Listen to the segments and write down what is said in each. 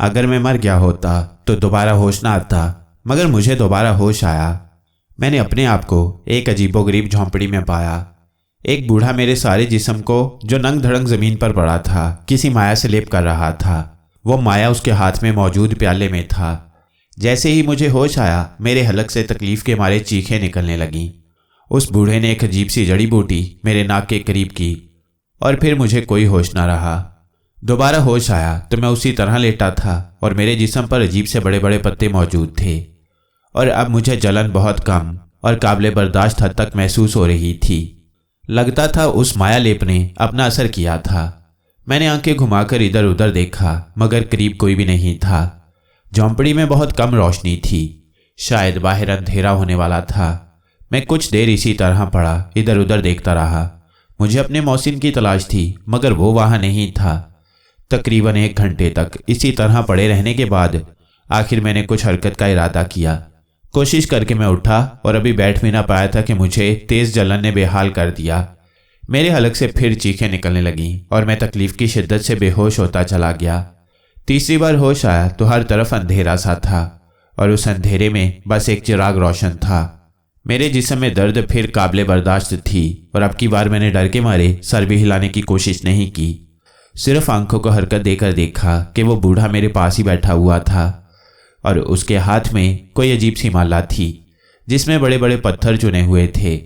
اگر میں مر گیا ہوتا تو دوبارہ ہوش نہ آتا، مگر مجھے دوبارہ ہوش آیا۔ میں نے اپنے آپ کو ایک عجیب و غریب جھونپڑی میں پایا۔ ایک بوڑھا میرے سارے جسم کو، جو ننگ دھڑنگ زمین پر پڑا تھا، کسی مایا سے لیپ کر رہا تھا۔ وہ مایا اس کے ہاتھ میں موجود پیالے میں تھا۔ جیسے ہی مجھے ہوش آیا، میرے حلق سے تکلیف کے مارے چیخیں نکلنے لگیں۔ اس بوڑھے نے ایک عجیب سی جڑی بوٹی میرے ناک کے قریب کی اور پھر مجھے کوئی ہوش نہ رہا۔ دوبارہ ہوش آیا تو میں اسی طرح لیٹا تھا اور میرے جسم پر عجیب سے بڑے بڑے پتے موجود تھے، اور اب مجھے جلن بہت کم اور قابل برداشت حد تک محسوس ہو رہی تھی۔ لگتا تھا اس مایا لیپ نے اپنا اثر کیا تھا۔ میں نے آنکھیں گھما کر ادھر ادھر دیکھا، مگر قریب کوئی بھی نہیں تھا۔ جھونپڑی میں بہت کم روشنی تھی، شاید باہر اندھیرا ہونے والا تھا۔ میں کچھ دیر اسی طرح پڑا، ادھر ادھر دیکھتا رہا۔ مجھے اپنے محسن کی تلاش تھی، مگر وہ وہاں نہیں تھا۔ تقریباً 1 گھنٹے تک اسی طرح پڑے رہنے کے بعد آخر میں نے کچھ حرکت کا ارادہ کیا۔ کوشش کر کے میں اٹھا اور ابھی بیٹھ بھی نہ پایا تھا کہ مجھے تیز جلن نے بے حال کر دیا۔ میرے حلق سے پھر چیخیں نکلنے لگیں اور میں تکلیف کی شدت سے بے ہوش ہوتا چلا گیا۔ تیسری بار ہوش آیا تو ہر طرف اندھیرا سا تھا، اور اس اندھیرے میں بس ایک چراغ روشن تھا۔ میرے جسم میں درد پھر قابل برداشت تھی، اور اب کی بار میں نے ڈر کے مارے سر بھی ہلانے کی کوشش نہیں کی۔ صرف آنکھوں کو حرکت دے کر دیکھا کہ وہ بوڑھا میرے پاس ہی بیٹھا ہوا تھا، اور اس کے ہاتھ میں کوئی عجیب سی مالا تھی جس میں بڑے بڑے پتھر چنے ہوئے تھے۔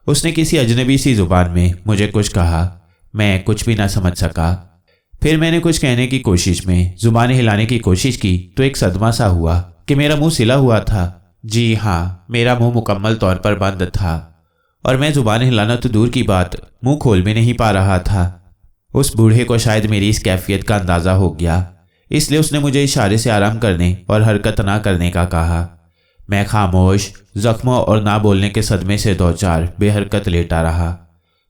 اس نے کسی اجنبی سی زبان میں مجھے کچھ کہا، میں کچھ بھی نہ سمجھ سکا۔ پھر میں نے کچھ کہنے کی کوشش میں زبان ہلانے کی کوشش کی تو ایک صدمہ سا ہوا کہ میرا منہ سلا ہوا تھا۔ جی ہاں، میرا منہ مکمل طور پر بند تھا، اور میں زبان ہلانا تو دور کی بات، منہ کھول بھی نہیں پا رہا تھا۔ اس بوڑھے کو شاید میری اس کیفیت کا اندازہ ہو گیا، اس لیے اس نے مجھے اشارے سے آرام کرنے اور حرکت نہ کرنے کا کہا۔ میں خاموش، زخموں اور نہ بولنے کے صدمے سے 2-4 بے حرکت لیٹا رہا۔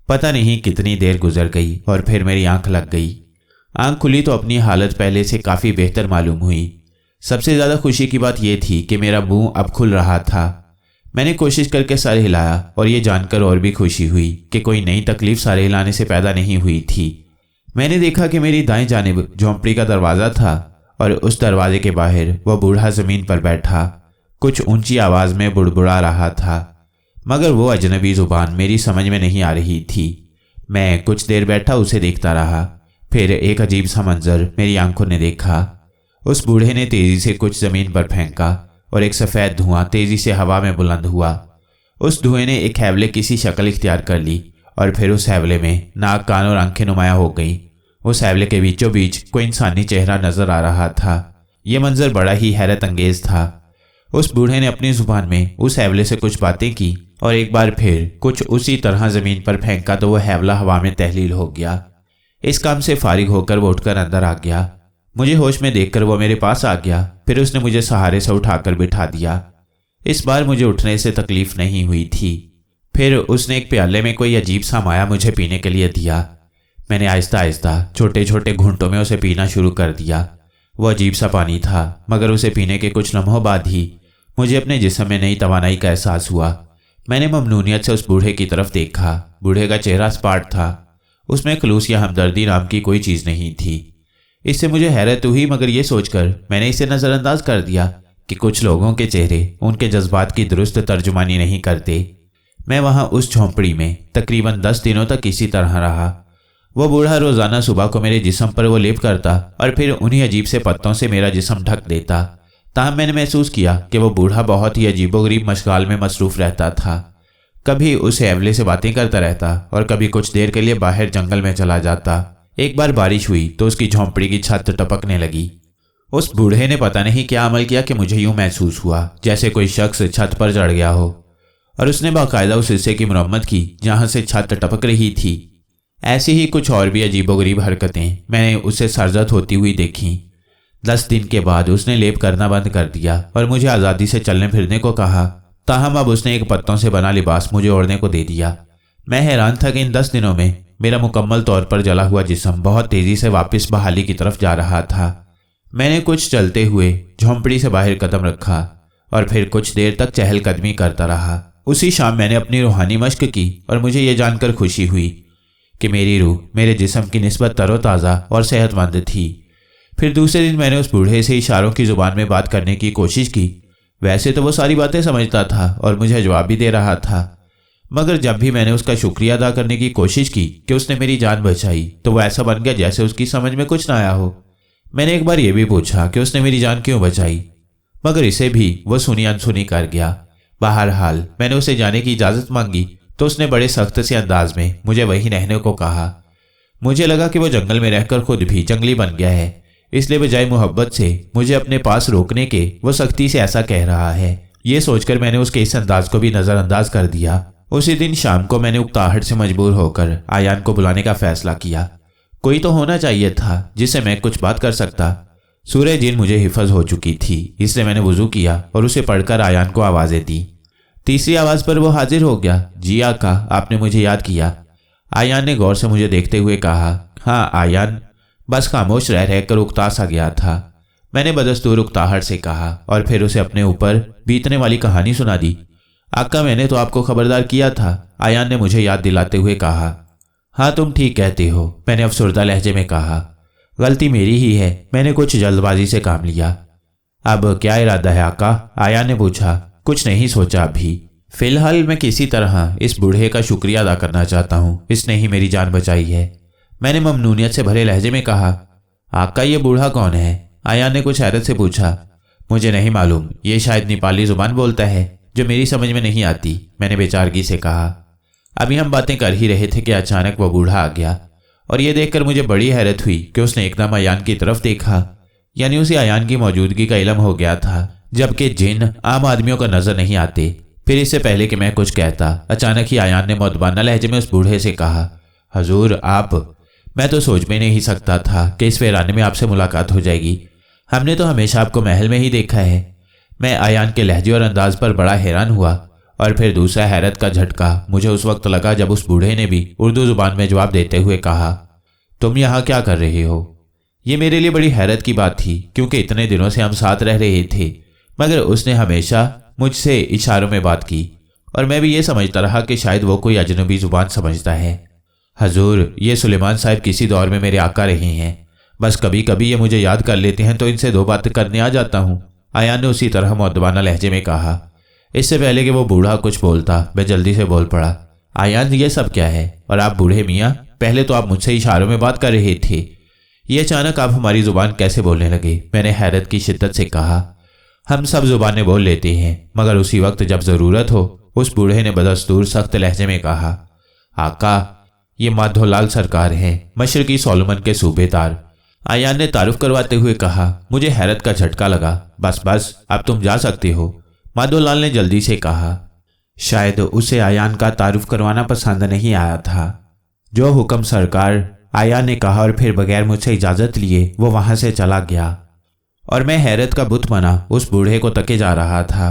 پتہ نہیں کتنی دیر گزر گئی اور پھر میری آنکھ لگ گئی۔ آنکھ کھلی تو اپنی حالت پہلے سے کافی بہتر معلوم ہوئی۔ سب سے زیادہ خوشی کی بات یہ تھی کہ میرا منہ اب کھل رہا تھا۔ میں نے کوشش کر کے سر ہلایا، اور یہ جان کر اور بھی خوشی ہوئی کہ کوئی نئی تکلیف سر ہلانے سے پیدا نہیں ہوئی تھی۔ میں نے دیکھا کہ میری دائیں جانب جھونپڑی کا دروازہ تھا، اور اس دروازے کے باہر وہ بوڑھا زمین پر بیٹھا کچھ اونچی آواز میں بڑبڑا رہا تھا، مگر وہ اجنبی زبان میری سمجھ میں نہیں آ رہی تھی۔ میں کچھ دیر بیٹھا اسے دیکھتا رہا، پھر ایک عجیب سا منظر میری آنکھوں نے دیکھا۔ اس بوڑھے نے تیزی سے کچھ زمین پر پھینکا، اور ایک سفید دھواں تیزی سے ہوا میں بلند ہوا۔ اس دھوئیں نے ایک حیولے کی سی شکل اختیار کر لی، اور پھر اس حیولے میں ناک، کان اور آنکھیں نمایاں ہو گئیں۔ اس حیولے کے بیچوں بیچ کوئی انسانی چہرہ نظر آ رہا تھا۔ یہ منظر بڑا ہی حیرت انگیز تھا۔ اس بوڑھے نے اپنی زبان میں اس حیولے سے کچھ باتیں کی، اور ایک بار پھر کچھ اسی طرح زمین پر پھینکا تو وہ حیولہ ہوا میں تحلیل ہو گیا۔ اس کام سے فارغ ہو کر وہ اٹھ کر اندر آ گیا۔ مجھے ہوش میں دیکھ کر وہ میرے پاس آ گیا، پھر اس نے مجھے سہارے سے اٹھا کر بٹھا دیا۔ اس بار مجھے اٹھنے سے تکلیف نہیں ہوئی تھی۔ پھر اس نے ایک پیالے میں کوئی عجیب سا مایا مجھے پینے کے لیے دیا۔ میں نے آہستہ آہستہ چھوٹے چھوٹے گھونٹوں میں اسے پینا شروع کر دیا۔ وہ عجیب سا پانی تھا، مگر اسے پینے کے کچھ لمحوں بعد ہی مجھے اپنے جسم میں نئی توانائی کا احساس ہوا۔ میں نے ممنونیت سے اس بوڑھے کی طرف دیکھا۔ بوڑھے کا چہرہ سپاٹ تھا، اس میں خلوص یا ہمدردی نام کی کوئی چیز نہیں تھی۔ اس سے مجھے حیرت ہوئی، مگر یہ سوچ کر میں نے اسے نظر انداز کر دیا کہ کچھ لوگوں کے چہرے ان کے جذبات کی درست ترجمانی نہیں کرتے۔ میں وہاں اس جھونپڑی میں تقریباً 10 دنوں تک اسی طرح رہا۔ وہ بوڑھا روزانہ صبح کو میرے جسم پر وہ لیپ کرتا، اور پھر انہی عجیب سے پتوں سے میرا جسم ڈھک دیتا۔ تاہم میں نے محسوس کیا کہ وہ بوڑھا بہت ہی عجیب و غریب مشغال میں مصروف رہتا تھا۔ کبھی اس حیولے سے باتیں کرتا رہتا، اور کبھی کچھ دیر کے لیے باہر جنگل میں چلا جاتا۔ ایک بار بارش ہوئی تو اس کی جھونپڑی کی چھت ٹپکنے لگی۔ اس بوڑھے نے پتہ نہیں کیا عمل کیا کہ مجھے یوں محسوس ہوا جیسے کوئی شخص چھت پر چڑھ گیا ہو، اور اس نے باقاعدہ اس حصے کی مرمت کی جہاں سے چھت ٹپک رہی تھی۔ ایسی ہی کچھ اور بھی عجیب و غریب حرکتیں میں نے اسے سرزد ہوتی ہوئی دیکھیں۔ 10 دن کے بعد اس نے لیپ کرنا بند کر دیا اور مجھے آزادی سے چلنے پھرنے کو کہا۔ تاہم اب اس نے ایک پتوں سے بنا لباس مجھے اوڑھنے کو دے دیا۔ میں حیران تھا کہ ان 10 دنوں میں میرا مکمل طور پر جلا ہوا جسم بہت تیزی سے واپس بحالی کی طرف جا رہا تھا۔ میں نے کچھ چلتے ہوئے جھونپڑی سے باہر قدم رکھا، اور پھر کچھ دیر تک چہل قدمی کرتا رہا۔ اسی شام میں نے اپنی روحانی مشق کی، اور مجھے یہ جان کر خوشی ہوئی کہ میری روح میرے جسم کی نسبت تر و تازہ اور صحت مند تھی۔ फिर दूसरे दिन मैंने उस बूढ़े से इशारों की जुबान में बात करने की कोशिश की। वैसे तो वो सारी बातें समझता था और मुझे जवाब भी दे रहा था, मगर जब भी मैंने उसका शुक्रिया अदा करने की कोशिश की कि उसने मेरी जान बचाई, तो वो ऐसा बन गया जैसे उसकी समझ में कुछ ना आया हो। मैंने एक बार ये भी पूछा कि उसने मेरी जान क्यों बचाई, मगर इसे भी वो सुनी अनसुनी कर गया। बहरहाल मैंने उसे जाने की इजाज़त मांगी तो उसने बड़े सख्त से अंदाज में मुझे वहीं रहने को कहा। मुझे लगा कि वो जंगल में रहकर खुद भी जंगली बन गया है, इसलिए बजाय मोहब्बत से मुझे अपने पास रोकने के वो सख्ती से ऐसा कह रहा है। ये सोचकर मैंने उसके इस अंदाज को भी नज़रअंदाज कर दिया। उसी दिन शाम को मैंने उकताहट से मजबूर होकर आयान को बुलाने का फैसला किया। कोई तो होना चाहिए था जिससे मैं कुछ बात कर सकता। सूरह जिन मुझे हिफज हो चुकी थी, इसलिए मैंने वुजू किया और उसे पढ़कर आयान को आवाज़ें दी। तीसरी आवाज़ पर वो हाजिर हो गया। जी आका, आपने मुझे याद किया। आयान ने गौर से मुझे देखते हुए कहा। हाँ आयान, बस खामोश रह रहकर उकता सा गया था। मैंने बदस्तूर उकताहट से कहा और फिर उसे अपने ऊपर बीतने वाली कहानी सुना दी। आका, मैंने तो आपको खबरदार किया था, आयान ने मुझे याद दिलाते हुए कहा। हाँ तुम ठीक कहते हो, मैंने अफसरदा लहजे में कहा। गलती मेरी ही है, मैंने कुछ जल्दबाजी से काम लिया। अब क्या इरादा है आका, आयान ने पूछा। कुछ नहीं सोचा अभी, फिलहाल मैं किसी तरह इस बूढ़े का शुक्रिया अदा करना चाहता हूँ, इसने ही मेरी जान बचाई है, मैंने ममनूनियत से भरे लहजे में कहा। आका, ये बूढ़ा कौन है, आयान ने कुछ हैरत से पूछा। मुझे नहीं मालूम, ये शायद नेपाली जुबान बोलता है जो मेरी समझ में नहीं आती, मैंने बेचारगी से कहा। अभी हम बातें कर ही रहे थे कि अचानक वो बूढ़ा आ गया और ये देखकर मुझे बड़ी हैरत हुई कि उसने एकदम आयान की तरफ देखा, यानी उसे आयान की मौजूदगी का इल्म हो गया था, जबकि जिन आम आदमियों को नजर नहीं आते। फिर इससे पहले कि मैं कुछ कहता, अचानक ही आयान ने मुअद्दबाना लहजे में उस बूढ़े से कहा। हजूर आप, मैं तो सोच भी नहीं सकता था कि इस वीराने में आपसे मुलाकात हो जाएगी। हमने तो हमेशा आपको महल में ही देखा है। मैं आयान के लहजे और अंदाज पर बड़ा हैरान हुआ और फिर दूसरा हैरत का झटका मुझे उस वक्त लगा जब उस बूढ़े ने भी उर्दू जुबान में जवाब देते हुए कहा, तुम यहाँ क्या कर रहे हो। ये मेरे लिए बड़ी हैरत की बात थी, क्योंकि इतने दिनों से हम साथ रह रहे थे, मगर उसने हमेशा मुझसे इशारों में बात की और मैं भी ये समझता रहा कि शायद वो कोई अजनबी जुबान समझता है। हजूर, ये सुलेमान साहब किसी दौर में मेरे आका रहे हैं, बस कभी कभी ये मुझे याद कर लेते हैं तो इनसे दो बातें करने आ जाता हूँ, आयान ने उसी तरह मुअद्दबाना लहजे में कहा। इससे पहले कि वो बूढ़ा कुछ बोलता, मैं जल्दी से बोल पड़ा। आयान, ये सब क्या है, और आप बूढ़े मियाँ, पहले तो आप मुझसे इशारों में बात कर रहे थे, ये अचानक आप हमारी जुबान कैसे बोलने लगे, मैंने हैरत की शिद्दत से कहा। हम सब जुबानें बोल लेते हैं, मगर उसी वक्त जब ज़रूरत हो, उस बूढ़े ने बदस्तूर सख्त लहजे में कहा। आका, ये माधोलाल सरकार हैं, मशरकी सोलोमन के सूबेदार, आयान ने तारुफ करवाते हुए कहा। मुझे हैरत का झटका लगा। बस बस, अब तुम जा सकते हो, माधोलाल ने जल्दी से कहा। शायद उसे आयान का तारुफ करवाना पसंद नहीं आया था। जो हुक्म सरकार, आयान ने कहा और फिर बगैर मुझसे इजाज़त लिए वो वहाँ से चला गया और मैं हैरत का बुत बना उस बूढ़े को तके जा रहा था।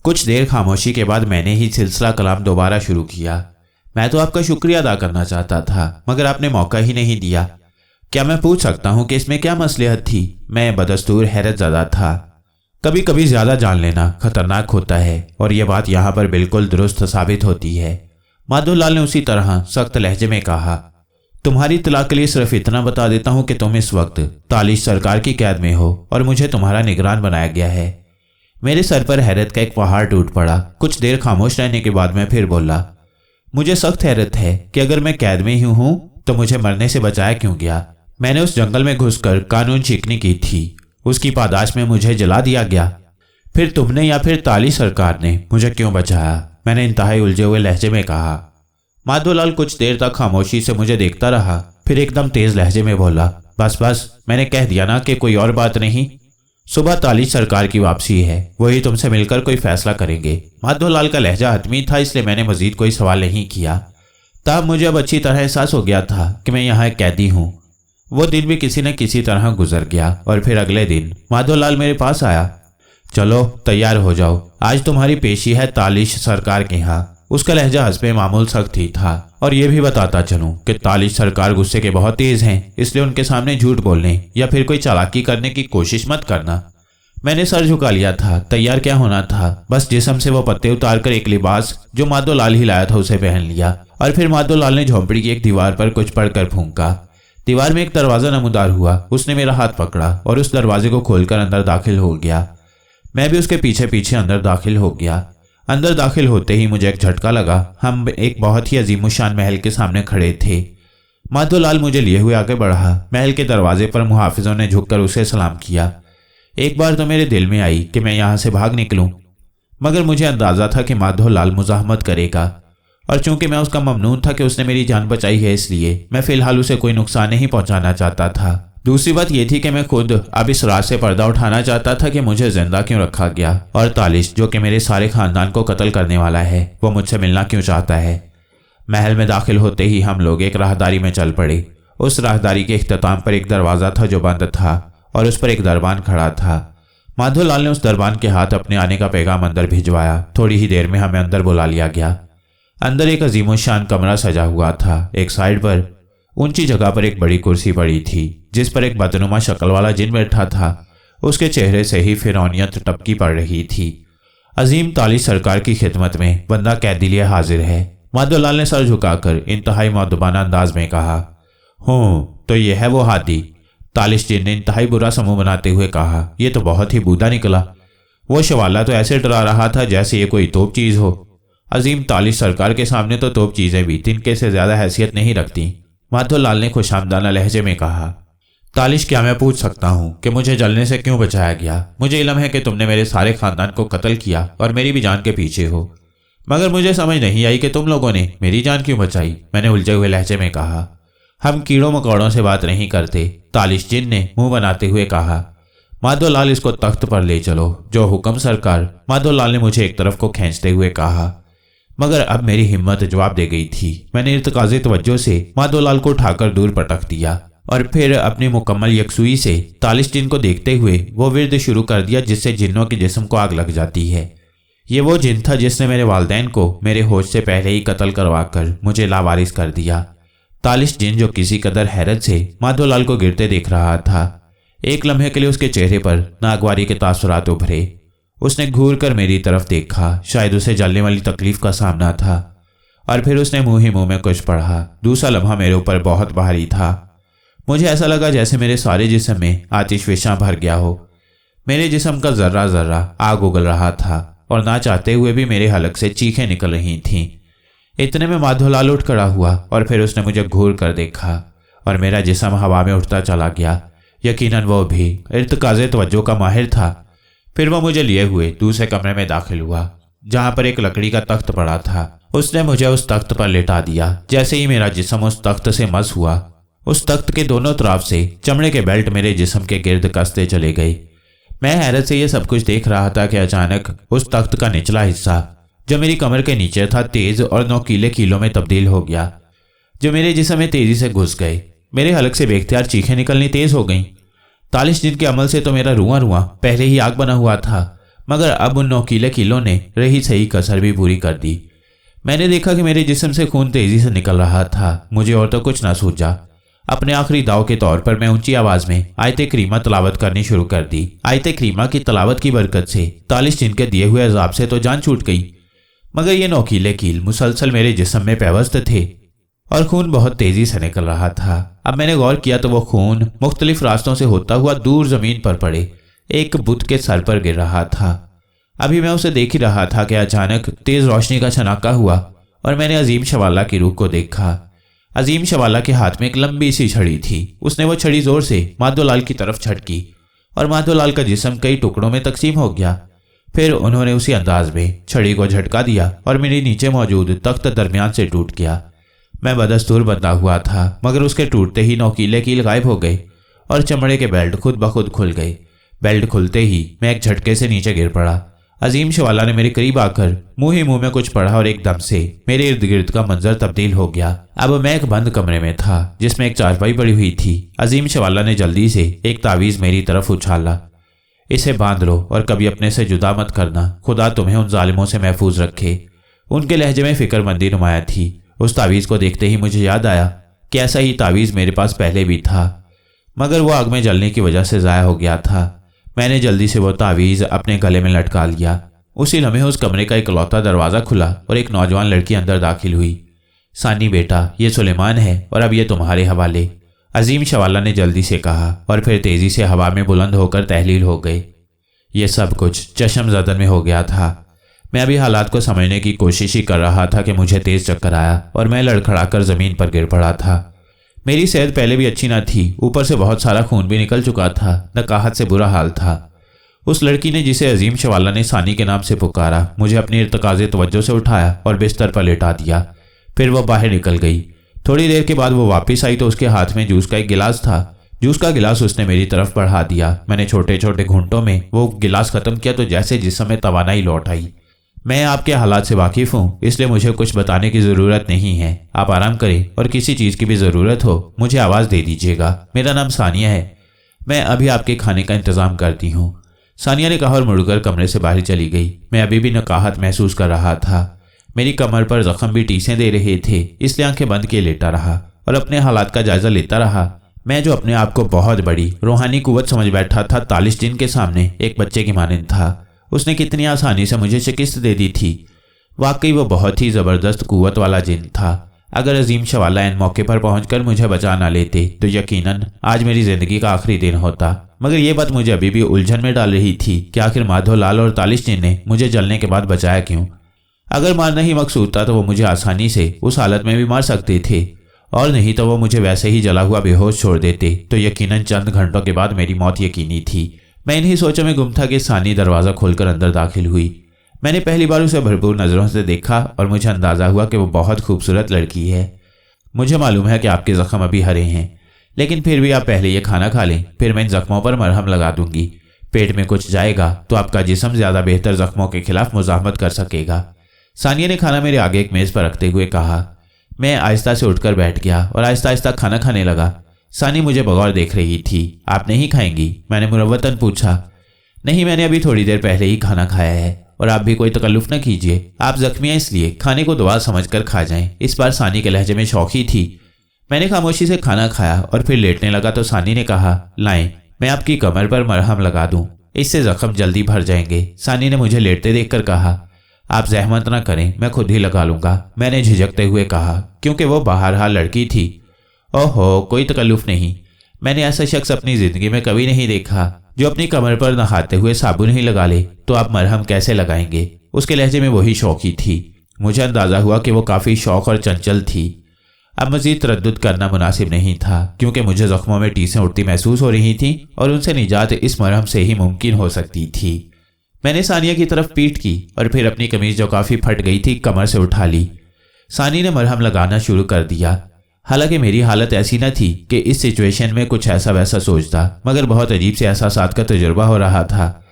कुछ देर खामोशी के बाद मैंने ही सिलसिला कलाम दोबारा शुरू किया। मैं तो आपका शुक्रिया अदा करना चाहता था, मगर आपने मौका ही नहीं दिया। क्या मैं पूछ सकता हूँ कि इसमें क्या मसलहत थी? मैं बदस्तूर हैरत ज़दा था। कभी कभी ज़्यादा जान लेना खतरनाक होता है और यह बात यहाँ पर बिल्कुल दुरुस्त साबित होती है, माधोलाल ने उसी तरह सख्त लहजे में कहा। तुम्हारी इत्तला के लिए सिर्फ इतना बता देता हूँ कि तुम इस वक्त तालिश सरकार की कैद में हो और मुझे तुम्हारा निगरान बनाया गया है। मेरे सर पर हैरत का एक पहाड़ टूट पड़ा। कुछ देर खामोश रहने के बाद मैं फिर बोला, मुझे सख्त हैरत है कि अगर मैं कैद में ही हूँ तो मुझे मरने से बचाया क्यों गया। मैंने उस जंगल में घुसकर कानून सीखने की थी, उसकी पादाश में मुझे जला दिया गया। फिर तुमने या फिर ताली सरकार ने मुझे क्यों बचाया, मैंने इंतहाई उलझे हुए लहजे में कहा। माधोलाल कुछ देर तक खामोशी से मुझे देखता रहा, फिर एकदम तेज लहजे में बोला, बस बस, मैंने कह दिया ना कि कोई और बात नहीं। सुबह ताली सरकार की वापसी है, वही तुमसे मिलकर कोई फैसला करेंगे। माधोलाल का लहजा हतमी था, इसलिए मैंने मजीद कोई सवाल नहीं किया। तब मुझे अब अच्छी तरह एहसास हो गया था कि मैं यहाँ एक कैदी हूँ। वो दिन भी किसी न किसी तरह गुजर गया और फिर अगले दिन माधोलाल मेरे पास आया। चलो तैयार हो जाओ, आज तुम्हारी पेशी है तालिश सरकार के यहाँ। उसका लहजा हस्बे मामूल सख्त ही था और ये भी बताता चलूं कि तालिश सरकार गुस्से के बहुत तेज हैं, इसलिए उनके सामने झूठ बोलने या फिर कोई चालाकी करने की कोशिश मत करना। मैंने सर झुका लिया था, तैयार क्या होना था, बस जिस्म से वो पत्ते उतारकर एक लिबास जो माधोलाल ही लाया था उसे पहन लिया और फिर माधोलाल ने झोंपड़ी की एक दीवार पर कुछ पढ़कर फूंका। दीवार में एक दरवाज़ा नमूदार हुआ। उसने मेरा हाथ पकड़ा और उस दरवाजे को खोलकर अंदर दाखिल हो गया। मैं भी उसके पीछे पीछे अंदर दाखिल हो गया। अंदर दाखिल होते ही मुझे एक झटका लगा। हम एक बहुत ही अजीमुशान महल के सामने खड़े थे। माधोलाल मुझे लिए हुए आगे बढ़ा। महल के दरवाजे पर मुहाफिजों ने झुककर उसे सलाम किया। एक बार तो मेरे दिल में आई कि मैं यहाँ से भाग निकलूं, मगर मुझे अंदाजा था कि माधोलाल मुज़ाहमत करेगा, और चूंकि मैं उसका ममनून था कि उसने मेरी जान बचाई है, इसलिए मैं फिलहाल उसे कोई नुकसान नहीं पहुंचाना चाहता था। दूसरी बात यह थी कि मैं खुद अब इस राज से पर्दा उठाना चाहता था कि मुझे जिंदा क्यों रखा गया, और तालिश जो कि मेरे सारे खानदान को कत्ल करने वाला है, वो मुझसे मिलना क्यों चाहता है। महल में दाखिल होते ही हम लोग एक राहदारी में चल पड़े। उस राहदारी के इख्तिताम पर एक दरवाज़ा था जो बंद था, और उस पर एक दरबान खड़ा था। माधोलाल ने उस दरबान के हाथ अपने आने का पैगाम अंदर भिजवाया। थोड़ी ही देर में हमें अंदर बुला लिया गया। अंदर एक अजीमोशान कमरा सजा हुआ था। एक साइड पर ऊंची जगह पर एक बड़ी कुर्सी पड़ी थी, जिस पर एक बदनुमा शक्ल वाला जिन बैठा था। उसके चेहरे से ही फिरौनियत टपकी पड़ रही थी। अजीम तालिश सरकार की खिदमत में बंदा कैदी लिए हाजिर है। माधोलाल ने सर झुकाकर इंतहाई मौदबाना अंदाज में कहा, हूँ तो ये है वो हाथी। तालिश जिन ने इंतहाई बुरा समूह बनाते हुए कहा, यह तो बहुत ही बूढ़ा निकला। वो शवाला तो ऐसे डरा रहा था जैसे ये कोई तोप चीज़ हो। अजीम तालिश सरकार के सामने तो तोप चीज़ें भी तिनके से ज़्यादा हैसियत नहीं रखती। माधोलाल ने खुशामदाना लहजे में कहा, तालिश क्या मैं पूछ सकता हूँ कि मुझे जलने से क्यों बचाया गया? मुझे इल्म है कि तुमने मेरे सारे खानदान को कत्ल किया और मेरी भी जान के पीछे हो, मगर मुझे समझ नहीं आई कि तुम लोगों ने मेरी जान क्यों बचाई। मैंने उलझे हुए लहजे में कहा। हम कीड़ों मकोड़ों से बात नहीं करते, तालिश जिन ने मुंह बनाते हुए कहा। माधोलाल इसको तख्त पर ले चलो। जो हुक्म सरकार। माधोलाल ने मुझे एक तरफ को खींचते हुए कहा, मगर अब मेरी हिम्मत जवाब दे गई थी। मैंने इर्तकाज़ी तवज्जो से माधोलाल को उठाकर दूर पटक दिया और फिर अपनी मुकम्मल यकसुई से तालिश जिन को देखते हुए वो विर्द शुरू कर दिया जिससे जिन्नों के जिस्म को आग लग जाती है। ये वो जिन था जिसने मेरे वालिदैन को मेरे होश से पहले ही कत्ल करवाकर मुझे लावारिस कर दिया। तालिश जिन जो किसी कदर हैरत से माधोलाल को गिरते देख रहा था। एक लम्हे के लिए उसके चेहरे पर नागवारी के तासुरात उभरे। उसने घूर कर मेरी तरफ देखा। शायद उसे जलने वाली तकलीफ का सामना था, और फिर उसने मुंह ही मुंह में कुछ पढ़ा। दूसरा लम्हा मेरे ऊपर बहुत भारी था। मुझे ऐसा लगा जैसे मेरे सारे जिस्म में आतिश फिशां भर गया हो। मेरे जिस्म का जर्रा जर्रा आग उगल रहा था और ना चाहते हुए भी मेरे हलक से चीखें निकल रही थीं। इतने में माधोलाल उठ खड़ा हुआ और फिर उसने मुझे घूर कर देखा और मेरा जिस्म हवा में उठता चला गया। यकीनन वो भी इर्तकाज़े तवज्जो का माहिर था। फिर वो मुझे लिए हुए दूसरे कमरे में दाखिल हुआ, जहां पर एक लकड़ी का तख्त पड़ा था। उसने मुझे उस तख्त पर लेटा दिया। जैसे ही मेरा जिस्म उस तख्त से मस हुआ, उस तख्त के दोनों तरफ से चमड़े के बेल्ट मेरे जिस्म के गिर्द कसते चले गए। मैं हैरत से यह सब कुछ देख रहा था कि अचानक उस तख्त का निचला हिस्सा जो मेरी कमर के नीचे था तेज और नोकीले कीलों में तब्दील हो गया, जो मेरे जिस्म में तेजी से घुस गए। मेरे हलक से बेख्तियार चीखें निकलनी तेज हो गईं। तालिश जिन के अमल से तो मेरा रुआं रुआं पहले ही आग बना हुआ था, मगर अब उन नोकीले कीलों ने रही सही कसर भी पूरी कर दी। मैंने देखा कि मेरे जिस्म से खून तेजी से निकल रहा था। मुझे और तो कुछ ना सूझा। अपने आखिरी दाव के तौर पर मैं ऊंची आवाज में आयत करीमा तलावत करनी शुरू कर दी। आयत करीमा की तलावत की बरकत से तालिश जिन के दिए हुए अजाब से तो जान छूट गई, मगर ये नोकीले कील मुसलसल मेरे जिस्म में पैवस्त थे और खून बहुत तेजी से निकल रहा था। अब मैंने गौर किया तो वो खून मुख्तलिफ रास्तों से होता हुआ दूर जमीन पर पड़े एक बुत के सर पर गिर रहा था। अभी मैं उसे देख ही रहा था कि अचानक तेज रोशनी का छनाका हुआ और मैंने अजीम शवाला की रूह को देखा। अजीम शवाला के हाथ में एक लंबी सी छड़ी थी। उसने वो छड़ी जोर से माधोलाल की तरफ छटकी और माधोलाल का जिस्म कई टुकड़ों में तकसीम हो गया। फिर उन्होंने उसी अंदाज में छड़ी को झटका दिया और मेरे नीचे मौजूद तख्त दरमियान से टूट गया। मैं बदस्तूर बंधा हुआ था, मगर उसके टूटते ही नोकीले कील गायब हो गए और चमड़े के बेल्ट खुद ब खुद खुल गए। बेल्ट खुलते ही मैं एक झटके से नीचे गिर पड़ा। अजीम शवाला ने मेरे करीब आकर मुंह ही मुंह में कुछ पढ़ा और एकदम से मेरे इर्द गिर्द का मंजर तब्दील हो गया। अब मैं एक बंद कमरे में था जिसमें एक चारपाई पड़ी हुई थी। अजीम शवाला ने जल्दी से एक तावीज़ मेरी तरफ उछाला। इसे बांध लो और कभी अपने से जुदा मत करना। खुदा तुम्हें उन जालिमों से महफूज रखे। उनके लहजे में फिक्रमंदी नुमाया थी। उस तावीज़ को देखते ही मुझे याद आया कि ऐसा ही तावीज़ मेरे पास पहले भी था, मगर वो आग में जलने की वजह से ज़ाया हो गया था। मैंने जल्दी से वो तावीज़ अपने गले में लटका लिया। उसी लम्हे उस कमरे का इकलौता दरवाज़ा खुला और एक नौजवान लड़की अंदर दाखिल हुई। सानी बेटा, ये सुलेमान है और अब ये तुम्हारे हवाले। अजीम शवाला ने जल्दी से कहा और फिर तेजी से हवा में बुलंद होकर तहलील हो गए। ये सब कुछ चश्म ज़दन में हो गया था। मैं अभी हालात को समझने की कोशिश ही कर रहा था कि मुझे तेज चक्कर आया और मैं लड़खड़ाकर ज़मीन पर गिर पड़ा था। मेरी सेहत पहले भी अच्छी न थी, ऊपर से बहुत सारा खून भी निकल चुका था। नकाहत से बुरा हाल था। उस लड़की ने जिसे अजीम शवाला ने सानी के नाम से पुकारा, मुझे अपनी इर्तकाज़े तवज्जो से उठाया और बिस्तर पर लेटा दिया। फिर वह बाहर निकल गई। थोड़ी देर के बाद वो वापस आई तो उसके हाथ में जूस का एक गिलास था। जूस का गिलास उसने मेरी तरफ बढ़ा दिया। मैंने छोटे छोटे घूंटों में वो गिलास खत्म किया तो जैसे जिस्म में तवानाई लौट आई। मैं आपके हालात से वाकिफ़ हूँ, इसलिए मुझे कुछ बताने की ज़रूरत नहीं है। आप आराम करें और किसी चीज़ की भी ज़रूरत हो मुझे आवाज़ दे दीजिएगा। मेरा नाम सानिया है। मैं अभी आपके खाने का इंतज़ाम करती हूँ। सानिया ने कहा और मुड़कर कमरे से बाहर चली गई। मैं अभी भी नकाहत महसूस कर रहा था। मेरी कमर पर जख्म भी टीसें दे रहे थे, इसलिए आंखें बंद किए लेटा रहा और अपने हालात का जायजा लेता रहा। मैं जो अपने आप को बहुत बड़ी रूहानी कुव्वत समझ बैठा था, तालिश जिन के सामने एक बच्चे की मानंद था। उसने कितनी आसानी से मुझे शिकस्त दे दी थी। वाकई वो बहुत ही ज़बरदस्त कुव्वत वाला जिन था। अगर अजीम शवाला इन मौके पर पहुंचकर मुझे बचा ना लेते तो यकीनन आज मेरी ज़िंदगी का आखिरी दिन होता। मगर ये बात मुझे अभी भी उलझन में डाल रही थी कि आखिर माधोलाल और तालिश जिन ने मुझे जलने के बाद बचाया क्यों। अगर मारना ही मकसूद था तो वो मुझे आसानी से उस हालत में भी मार सकते थे, और नहीं तो वो मुझे वैसे ही जला हुआ बेहोश छोड़ देते तो यकीनन चंद घंटों के बाद मेरी मौत यकीनी थी। मैं इन्हीं सोचों में गुम था कि सानी दरवाज़ा खोलकर अंदर दाखिल हुई। मैंने पहली बार उसे भरपूर नज़रों से देखा और मुझे अंदाज़ा हुआ कि वो बहुत खूबसूरत लड़की है। मुझे मालूम है कि आपके ज़ख्म अभी हरे हैं, लेकिन फिर भी आप पहले ये खाना खा लें, फिर मैं इन ज़ख्मों पर मरहम लगा दूंगी। पेट में कुछ जाएगा तो आपका जिस्म ज़्यादा बेहतर ज़ख्मों के खिलाफ मुज़ाहमत कर सकेगा। सानिया ने खाना मेरे आगे एक मेज़ पर रखते हुए कहा। मैं आहिस्ता से उठकर बैठ गया और आहिस्ता आहिस्ता खाना खाने लगा। सानी मुझे बगौर देख रही थी। आप नहीं खाएंगी? मैंने मुरव्वतन पूछा। नहीं, मैंने अभी थोड़ी देर पहले ही खाना खाया है और आप भी कोई तकल्लुफ़ न कीजिए। आप ज़ख्मी हैं इसलिए खाने को दुआ समझकर खा जाएं। इस बार सानी के लहजे में शौकी थी। मैंने खामोशी से खाना खाया और फिर लेटने लगा तो सानी ने कहा, लाएं मैं आपकी कमर पर मरहम लगा दूं, इससे ज़ख्म जल्दी भर जाएंगे। सानी ने मुझे लेटते देखकर कहा, आप जहमत ना करें, मैं खुद ही लगा लूँगा। मैंने झिझकते हुए कहा, क्योंकि वो बहरहाल लड़की थी। ओहो, कोई तकल्लुफ़ नहीं। मैंने ऐसा शख्स अपनी ज़िंदगी में कभी नहीं देखा जो अपनी कमर पर नहाते हुए साबुन ही लगा ले। तो आप मरहम कैसे लगाएंगे? उसके लहजे में वही शौकी थी। मुझे अंदाज़ा हुआ कि वो काफ़ी शौक और चंचल थी। अब मज़ीद तरद्दुद करना मुनासिब नहीं था, क्योंकि मुझे ज़ख्मों में टीसें उठती महसूस हो रही थीं और उनसे निजात इस मरहम से ही मुमकिन हो सकती थी। मैंने सानिया की तरफ पीठ की और फिर अपनी कमीज जो काफ़ी फट गई थी कमर से उठा ली। सानी ने मरहम लगाना शुरू कर दिया। हालांकि मेरी हालत ऐसी न थी कि इस सिचुएशन में कुछ ऐसा वैसा सोचता, मगर बहुत अजीब से एहसासात का तजुर्बा हो रहा था।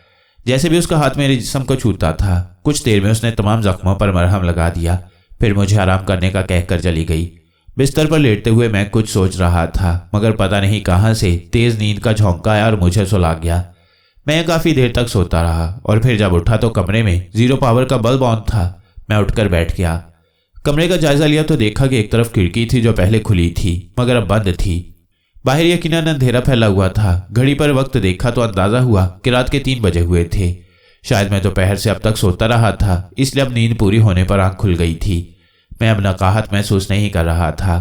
जैसे भी उसका हाथ मेरे जिस्म को छूता था। कुछ देर में उसने तमाम जख्मों पर मरहम लगा दिया, फिर मुझे आराम करने का कहकर चली गई। बिस्तर पर लेटते हुए मैं कुछ सोच रहा था, मगर पता नहीं कहाँ से तेज़ नींद का झोंका आया और मुझे सुला गया। मैं काफ़ी देर तक सोता रहा और फिर जब उठा तो कमरे में 0 पावर का बल्ब ऑन था। मैं उठकर बैठ गया। कमरे का जायजा लिया तो देखा कि एक तरफ खिड़की थी जो पहले खुली थी मगर अब बंद थी। बाहर यकीनन अंधेरा फैला हुआ था। घड़ी पर वक्त देखा तो अंदाज़ा हुआ कि रात के 3 बजे हुए थे। शायद मैं दोपहर से अब तक सोता रहा था, इसलिए अब नींद पूरी होने पर आँख खुल गई थी। मैं अब नकाहत महसूस नहीं कर रहा था।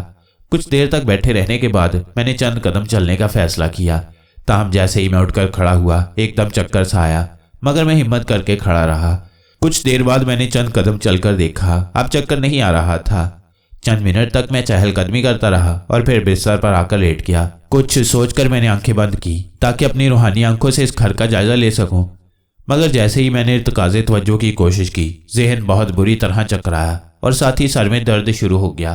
कुछ देर तक बैठे रहने के बाद मैंने चंद कदम चलने का फैसला किया। ताहम जैसे ही मैं उठकर खड़ा हुआ एकदम चक्कर सा आया, मगर मैं हिम्मत करके खड़ा रहा। कुछ देर बाद मैंने चंद कदम चलकर देखा, अब चक्कर नहीं आ रहा था। चंद मिनट तक मैं चहलकदमी करता रहा और फिर बिस्तर पर आकर लेट गया। कुछ सोचकर मैंने आंखें बंद की ताकि अपनी रूहानी आंखों से इस घर का जायजा ले सकूं। मगर जैसे ही मैंने इर्तिकाज़े तवज्जो की कोशिश की, जहन बहुत बुरी तरह चकराया और साथ ही सर में दर्द शुरू हो गया।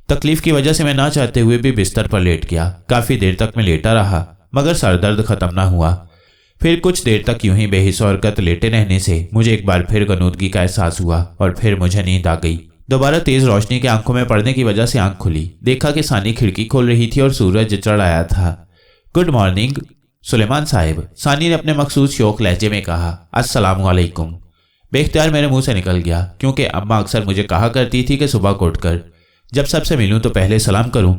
तकलीफ की वजह से मैं ना चाहते हुए भी बिस्तर पर लेट गया। काफ़ी देर तक मैं लेटा रहा मगर सर दर्द खत्म ना हुआ। फिर कुछ देर तक यूं ही बेहिस हरकत लेटे रहने से मुझे एक बार फिर गनूदगी का एहसास हुआ और फिर मुझे नींद आ गई। दोबारा तेज रोशनी के आंखों में पड़ने की वजह से आंख खुली। देखा कि सानी खिड़की खोल रही थी और सूरज चढ़ आया था। गुड मॉर्निंग सुलेमान साहिब, सानी ने अपने मखसूस शौक लहजे में कहा। अस्सलामु अलैकुम। बेख्तियार मेरे मुंह से निकल गया, क्योंकि अम्मा अक्सर मुझे कहा करती थी कि सुबह को उठकर जब सबसे मिलूं तो पहले सलाम करूं,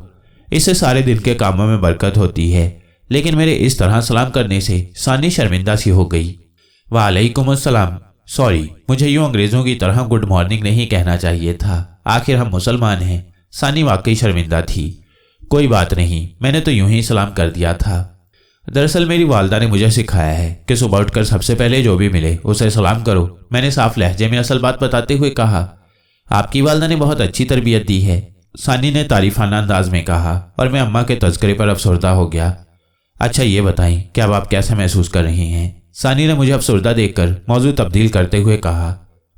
इससे सारे दिन के कामों में बरकत होती है। लेकिन मेरे इस तरह सलाम करने से सानी शर्मिंदा सी हो गई। वालेकुम अस्सलाम। सॉरी, मुझे यूं अंग्रेज़ों की तरह गुड मॉर्निंग नहीं कहना चाहिए था। आखिर हम मुसलमान हैं। सानी वाकई शर्मिंदा थी। कोई बात नहीं, मैंने तो यूं ही सलाम कर दिया था। दरअसल मेरी वालदा ने मुझे सिखाया है कि सुबह उठकर सबसे पहले जो भी मिले उसे सलाम करो। मैंने साफ लहजे में असल बात बताते हुए कहा। आपकी वालदा ने बहुत अच्छी तरबियत दी है, सानी ने तारीफाना अंदाज में कहा, और मैं अम्मा के तज़किरे पर अफसरदा हो गया। अच्छा ये बताएं कि अब आप कैसे महसूस कर रही हैं? सानी ने मुझे अफसरदा देखकर मौजू तब्दील करते हुए कहा।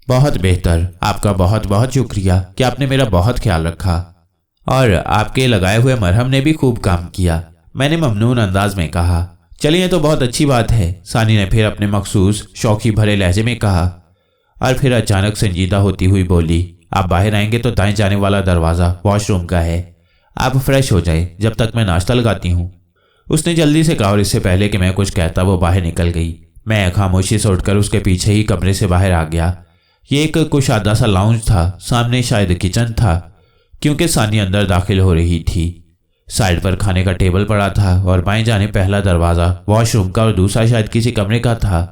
बहुत बेहतर, आपका बहुत बहुत शुक्रिया कि आपने मेरा बहुत ख्याल रखा, और आपके लगाए हुए मरहम ने भी खूब काम किया, मैंने ममनून अंदाज में कहा। चलिए ये तो बहुत अच्छी बात है, सानी ने फिर अपने मखसूस शौकी भरे लहजे में कहा, और फिर अचानक संजीदा होती हुई बोली, आप बाहर आएंगे तो दाएं जाने वाला दरवाज़ा वॉशरूम का है, आप फ्रेश हो जाए जब तक मैं नाश्ता लगाती हूँ। उसने जल्दी से कहा, और इससे पहले कि मैं कुछ कहता वो बाहर निकल गई। मैं खामोशी से उठकर उसके पीछे ही कमरे से बाहर आ गया। ये एक कुशादा सा लाउंज था, सामने शायद किचन था, क्योंकि सानी अंदर दाखिल हो रही थी। साइड पर खाने का टेबल पड़ा था, और बाएं जाने पहला दरवाज़ा वॉशरूम का और दूसरा शायद किसी कमरे का था।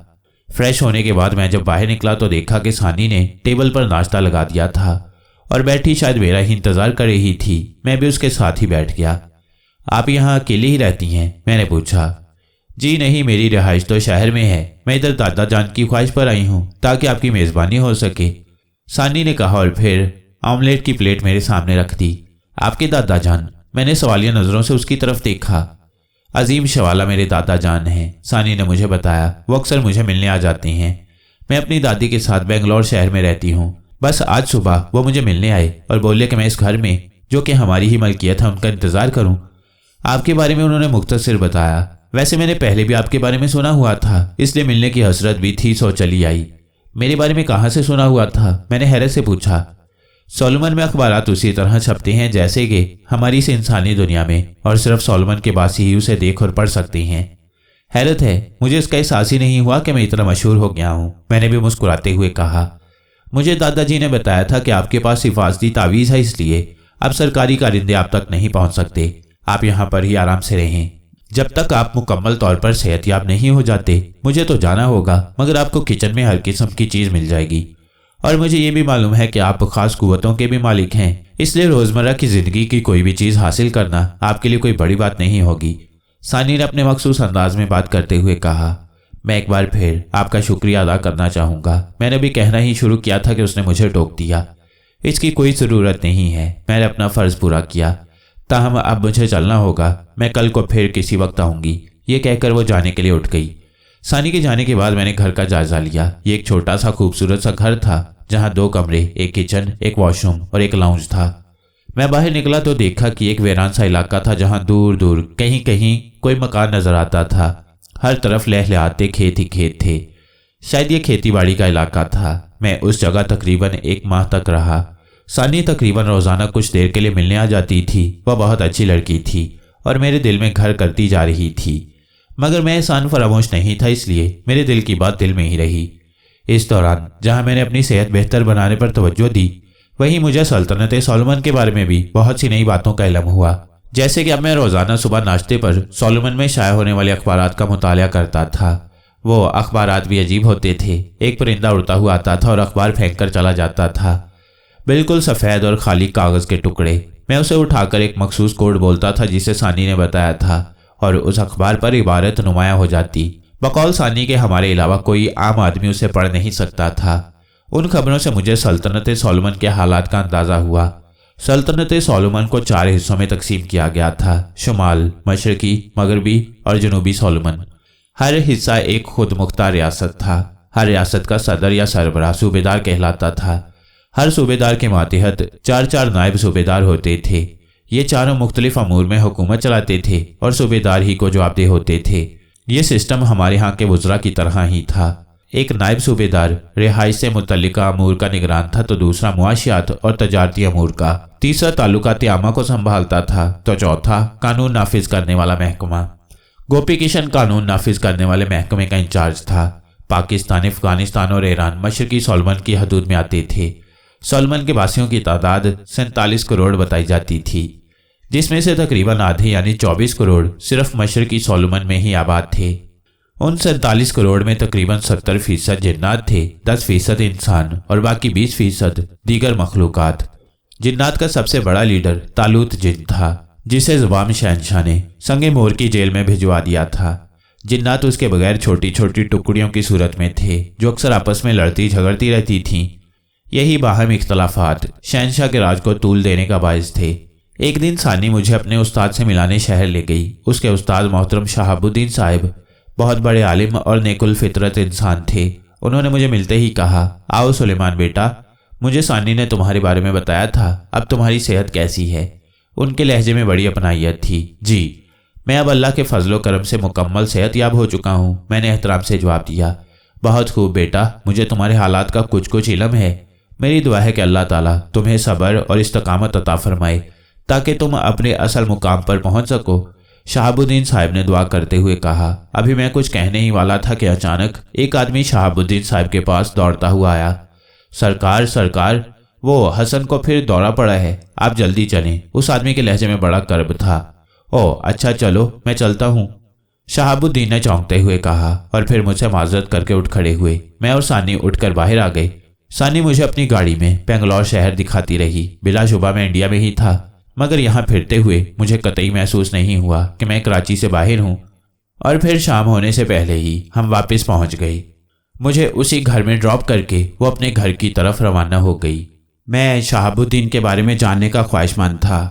फ्रेश होने के बाद मैं जब बाहर निकला तो देखा कि सानी ने टेबल पर नाश्ता लगा दिया था और बैठी शायद मेरा ही इंतज़ार कर रही थी। मैं भी उसके साथ ही बैठ गया। आप यहाँ अकेली ही रहती हैं? मैंने पूछा। जी नहीं, मेरी रिहाइश तो शहर में है, मैं इधर दादा जान की ख्वाहिश पर आई हूँ ताकि आपकी मेज़बानी हो सके, सानी ने कहा, और फिर ऑमलेट की प्लेट मेरे सामने रख दी। आपके दादा जान? मैंने सवालिया नज़रों से उसकी तरफ देखा। अजीम शवाला मेरे दादा जान हैं, सानी ने मुझे बताया, वो अक्सर मुझे मिलने आ जाते हैं। मैं अपनी दादी के साथ बेंगलोर शहर में रहती हूँ। बस आज सुबह वो मुझे मिलने आए और बोले कि मैं इस घर में, जो कि हमारी ही मलकियत है, उनका इंतज़ार करूँ। आपके बारे में उन्होंने मुख्तसर बताया। वैसे मैंने पहले भी आपके बारे में सुना हुआ था, इसलिए मिलने की हसरत भी थी, सो चली आई। मेरे बारे में कहाँ से सुना हुआ था? मैंने हैरत से पूछा। सोलोमन में अखबारात उसी तरह छपते हैं जैसे कि हमारी इस इंसानी दुनिया में, और सिर्फ सोलोमन के बासी ही उसे देख और पढ़ सकते हैं। हैरत है, मुझे इसका एहसास ही नहीं हुआ कि मैं इतना मशहूर हो गया हूँ, मैंने भी मुस्कुराते हुए कहा। मुझे दादाजी ने बताया था कि आपके पास हिफाजती तावीज़ है, इसलिए अब सरकारी कारिंदे आप तक नहीं पहुँच सकते। आप यहाँ पर ही आराम से रहें जब तक आप मुकम्मल तौर पर सेहतयाब नहीं हो जाते। मुझे तो जाना होगा, मगर आपको किचन में हर किस्म की चीज़ मिल जाएगी, और मुझे ये भी मालूम है कि आप खास कुव्वतों के भी मालिक हैं, इसलिए रोज़मर्रा की ज़िंदगी की कोई भी चीज़ हासिल करना आपके लिए कोई बड़ी बात नहीं होगी, सानी ने अपने मखसूस अंदाज में बात करते हुए कहा। मैं एक बार फिर आपका शुक्रिया अदा करना चाहूँगा। मैंने भी कहना ही शुरू किया था कि उसने मुझे टोक दिया। इसकी कोई ज़रूरत नहीं है, मैंने अपना फ़र्ज़ पूरा किया, ताहम अब मुझे चलना होगा, मैं कल को फिर किसी वक्त आऊँगी। ये कहकर वो जाने के लिए उठ गई। सानी के जाने के बाद मैंने घर का जायजा लिया। ये एक छोटा सा खूबसूरत सा घर था, जहाँ 2 कमरे, एक किचन, एक वॉशरूम और एक लाउंज था। मैं बाहर निकला तो देखा कि एक वीरान सा इलाका था, जहाँ दूर दूर कहीं कहीं कोई मकान नजर आता था। हर तरफ लहलहाते खेत ही खेत थे। शायद ये खेती बाड़ी का इलाका था। मैं उस जगह तकरीबन 1 माह तक रहा। सानी तकरीबन रोज़ाना कुछ देर के लिए मिलने आ जाती थी। वह बहुत अच्छी लड़की थी और मेरे दिल में घर करती जा रही थी, मगर मैं एहसान फरामोश नहीं था, इसलिए मेरे दिल की बात दिल में ही रही। इस दौरान जहां मैंने अपनी सेहत बेहतर बनाने पर तवज्जो दी, वहीं मुझे सल्तनत सोलोमन के बारे में भी बहुत सी नई बातों का इल्म हुआ। जैसे कि अब मैं रोज़ाना सुबह नाश्ते पर सोलोमन में शाया होने वाले अखबारात का मुतालिया करता था। वो अखबारात भी अजीब होते थे। एक परिंदा उड़ता हुआ आता था और अखबार फेंक कर चला जाता था, बिल्कुल सफ़ेद और खाली कागज़ के टुकड़े। मैं उसे उठाकर एक मखसूस कोड बोलता था जिसे सानी ने बताया था, और उस अखबार पर इबारत नुमायाँ हो जाती। बकौल सानी के हमारे अलावा कोई आम आदमी उसे पढ़ नहीं सकता था। उन खबरों से मुझे सल्तनत सोलोमन के हालात का अंदाज़ा हुआ। सल्तनत सोलोमन को 4 हिस्सों में तकसीम किया गया था: शुमाल, मशरकी, मगरबी और जनूबी सोलोमन। हर हिस्सा एक खुद मुख्तार रियासत था। हर रियासत का सदर या सरबराह सूबेदार कहलाता था। हर सूबेदार के मातहत 4-4 नायब सूबेदार होते थे। ये चारों मुख्तलिफ अमूर में हुकूमत चलाते थे और सूबेदार ही को जवाबदेह होते थे। ये सिस्टम हमारे यहाँ के वज़रा की तरह ही था। एक नायब सूबेदार रिहाइश से मुतल्लिका अमूर का निगरान था, तो दूसरा मुआशियात और तजारती अमूर का, तीसरा ताल्लुकाती आमा को संभालता था, तो चौथा कानून नाफिज करने वाला महकमा। गोपी किशन कानून नाफिज करने वाले महकमे का इंचार्ज था। पाकिस्तान, अफगानिस्तान और ईरान मशरकी सोलोमन की हदूद में आते थे। सोलोमन के वासियों की तादाद 47 करोड़ बताई जाती थी, जिसमें से तकरीबन आधे यानी 24 करोड़ सिर्फ मशरकी सोलोमन में ही आबाद थे। उन 47 करोड़ में तकरीबन 70% जिन्नात थे, 10% इंसान और बाकी 20% दीगर मखलूकात। जिन्नात का सबसे बड़ा लीडर तालूत जिन था, जिसे ज़ुबान शहनशाह ने संगे मोर की जेल में भिजवा दिया था। जिन्नात उसके बगैर छोटी छोटी टुकड़ियों की सूरत में थे जो अक्सर आपस में लड़ती झगड़ती रहती थीं। यही बाहम इख्तलाफात शहनशाह के राज को तूल देने का बायस थे। एक दिन सानी मुझे अपने उस्ताद से मिलाने शहर ले गई। उसके उस्ताद मोहतरम शहाबुद्दीन साहिब बहुत बड़े आलिम और नेकुल फितरत इंसान थे। उन्होंने मुझे मिलते ही कहा, आओ सुलेमान बेटा, मुझे सानी ने तुम्हारे बारे में बताया था, अब तुम्हारी सेहत कैसी है? उनके लहजे में बड़ी अपनाइयत थी। जी, मैं अब अल्लाह के फजलो करम से मुकम्मल सेहत याब हो चुका हूँ, मैंने एहतराम से जवाब दिया। बहुत खूब बेटा, मुझे तुम्हारे हालात का कुछ इल्म है। मेरी दुआ है कि अल्लाह ताला तुम्हें सब्र और इस्तकामत अता फरमाए ताकि तुम अपने असल मुकाम पर पहुंच सको। शहाबुद्दीन साहब ने दुआ करते हुए कहा। अभी मैं कुछ कहने ही वाला था कि अचानक एक आदमी शहाबुद्दीन साहब के पास दौड़ता हुआ आया। सरकार सरकार, वो हसन को फिर दौरा पड़ा है, आप जल्दी चलें। उस आदमी के लहजे में बड़ा कर्ब था। ओह अच्छा, चलो मैं चलता हूँ, शहाबुद्दीन ने चौंकते हुए कहा और फिर मुझसे माजरत करके उठ खड़े हुए। मैं और सानी उठकर बाहर आ गए। सानी मुझे अपनी गाड़ी में बेंगलौर शहर दिखाती रही। बिलाशुबा मैं इंडिया में ही था, मगर यहाँ फिरते हुए मुझे कतई महसूस नहीं हुआ कि मैं कराची से बाहर हूँ। और फिर शाम होने से पहले ही हम वापस पहुँच गए। मुझे उसी घर में ड्रॉप करके वो अपने घर की तरफ रवाना हो गई। मैं शहाबुद्दीन के बारे में जानने का ख्वाहिशमंद था,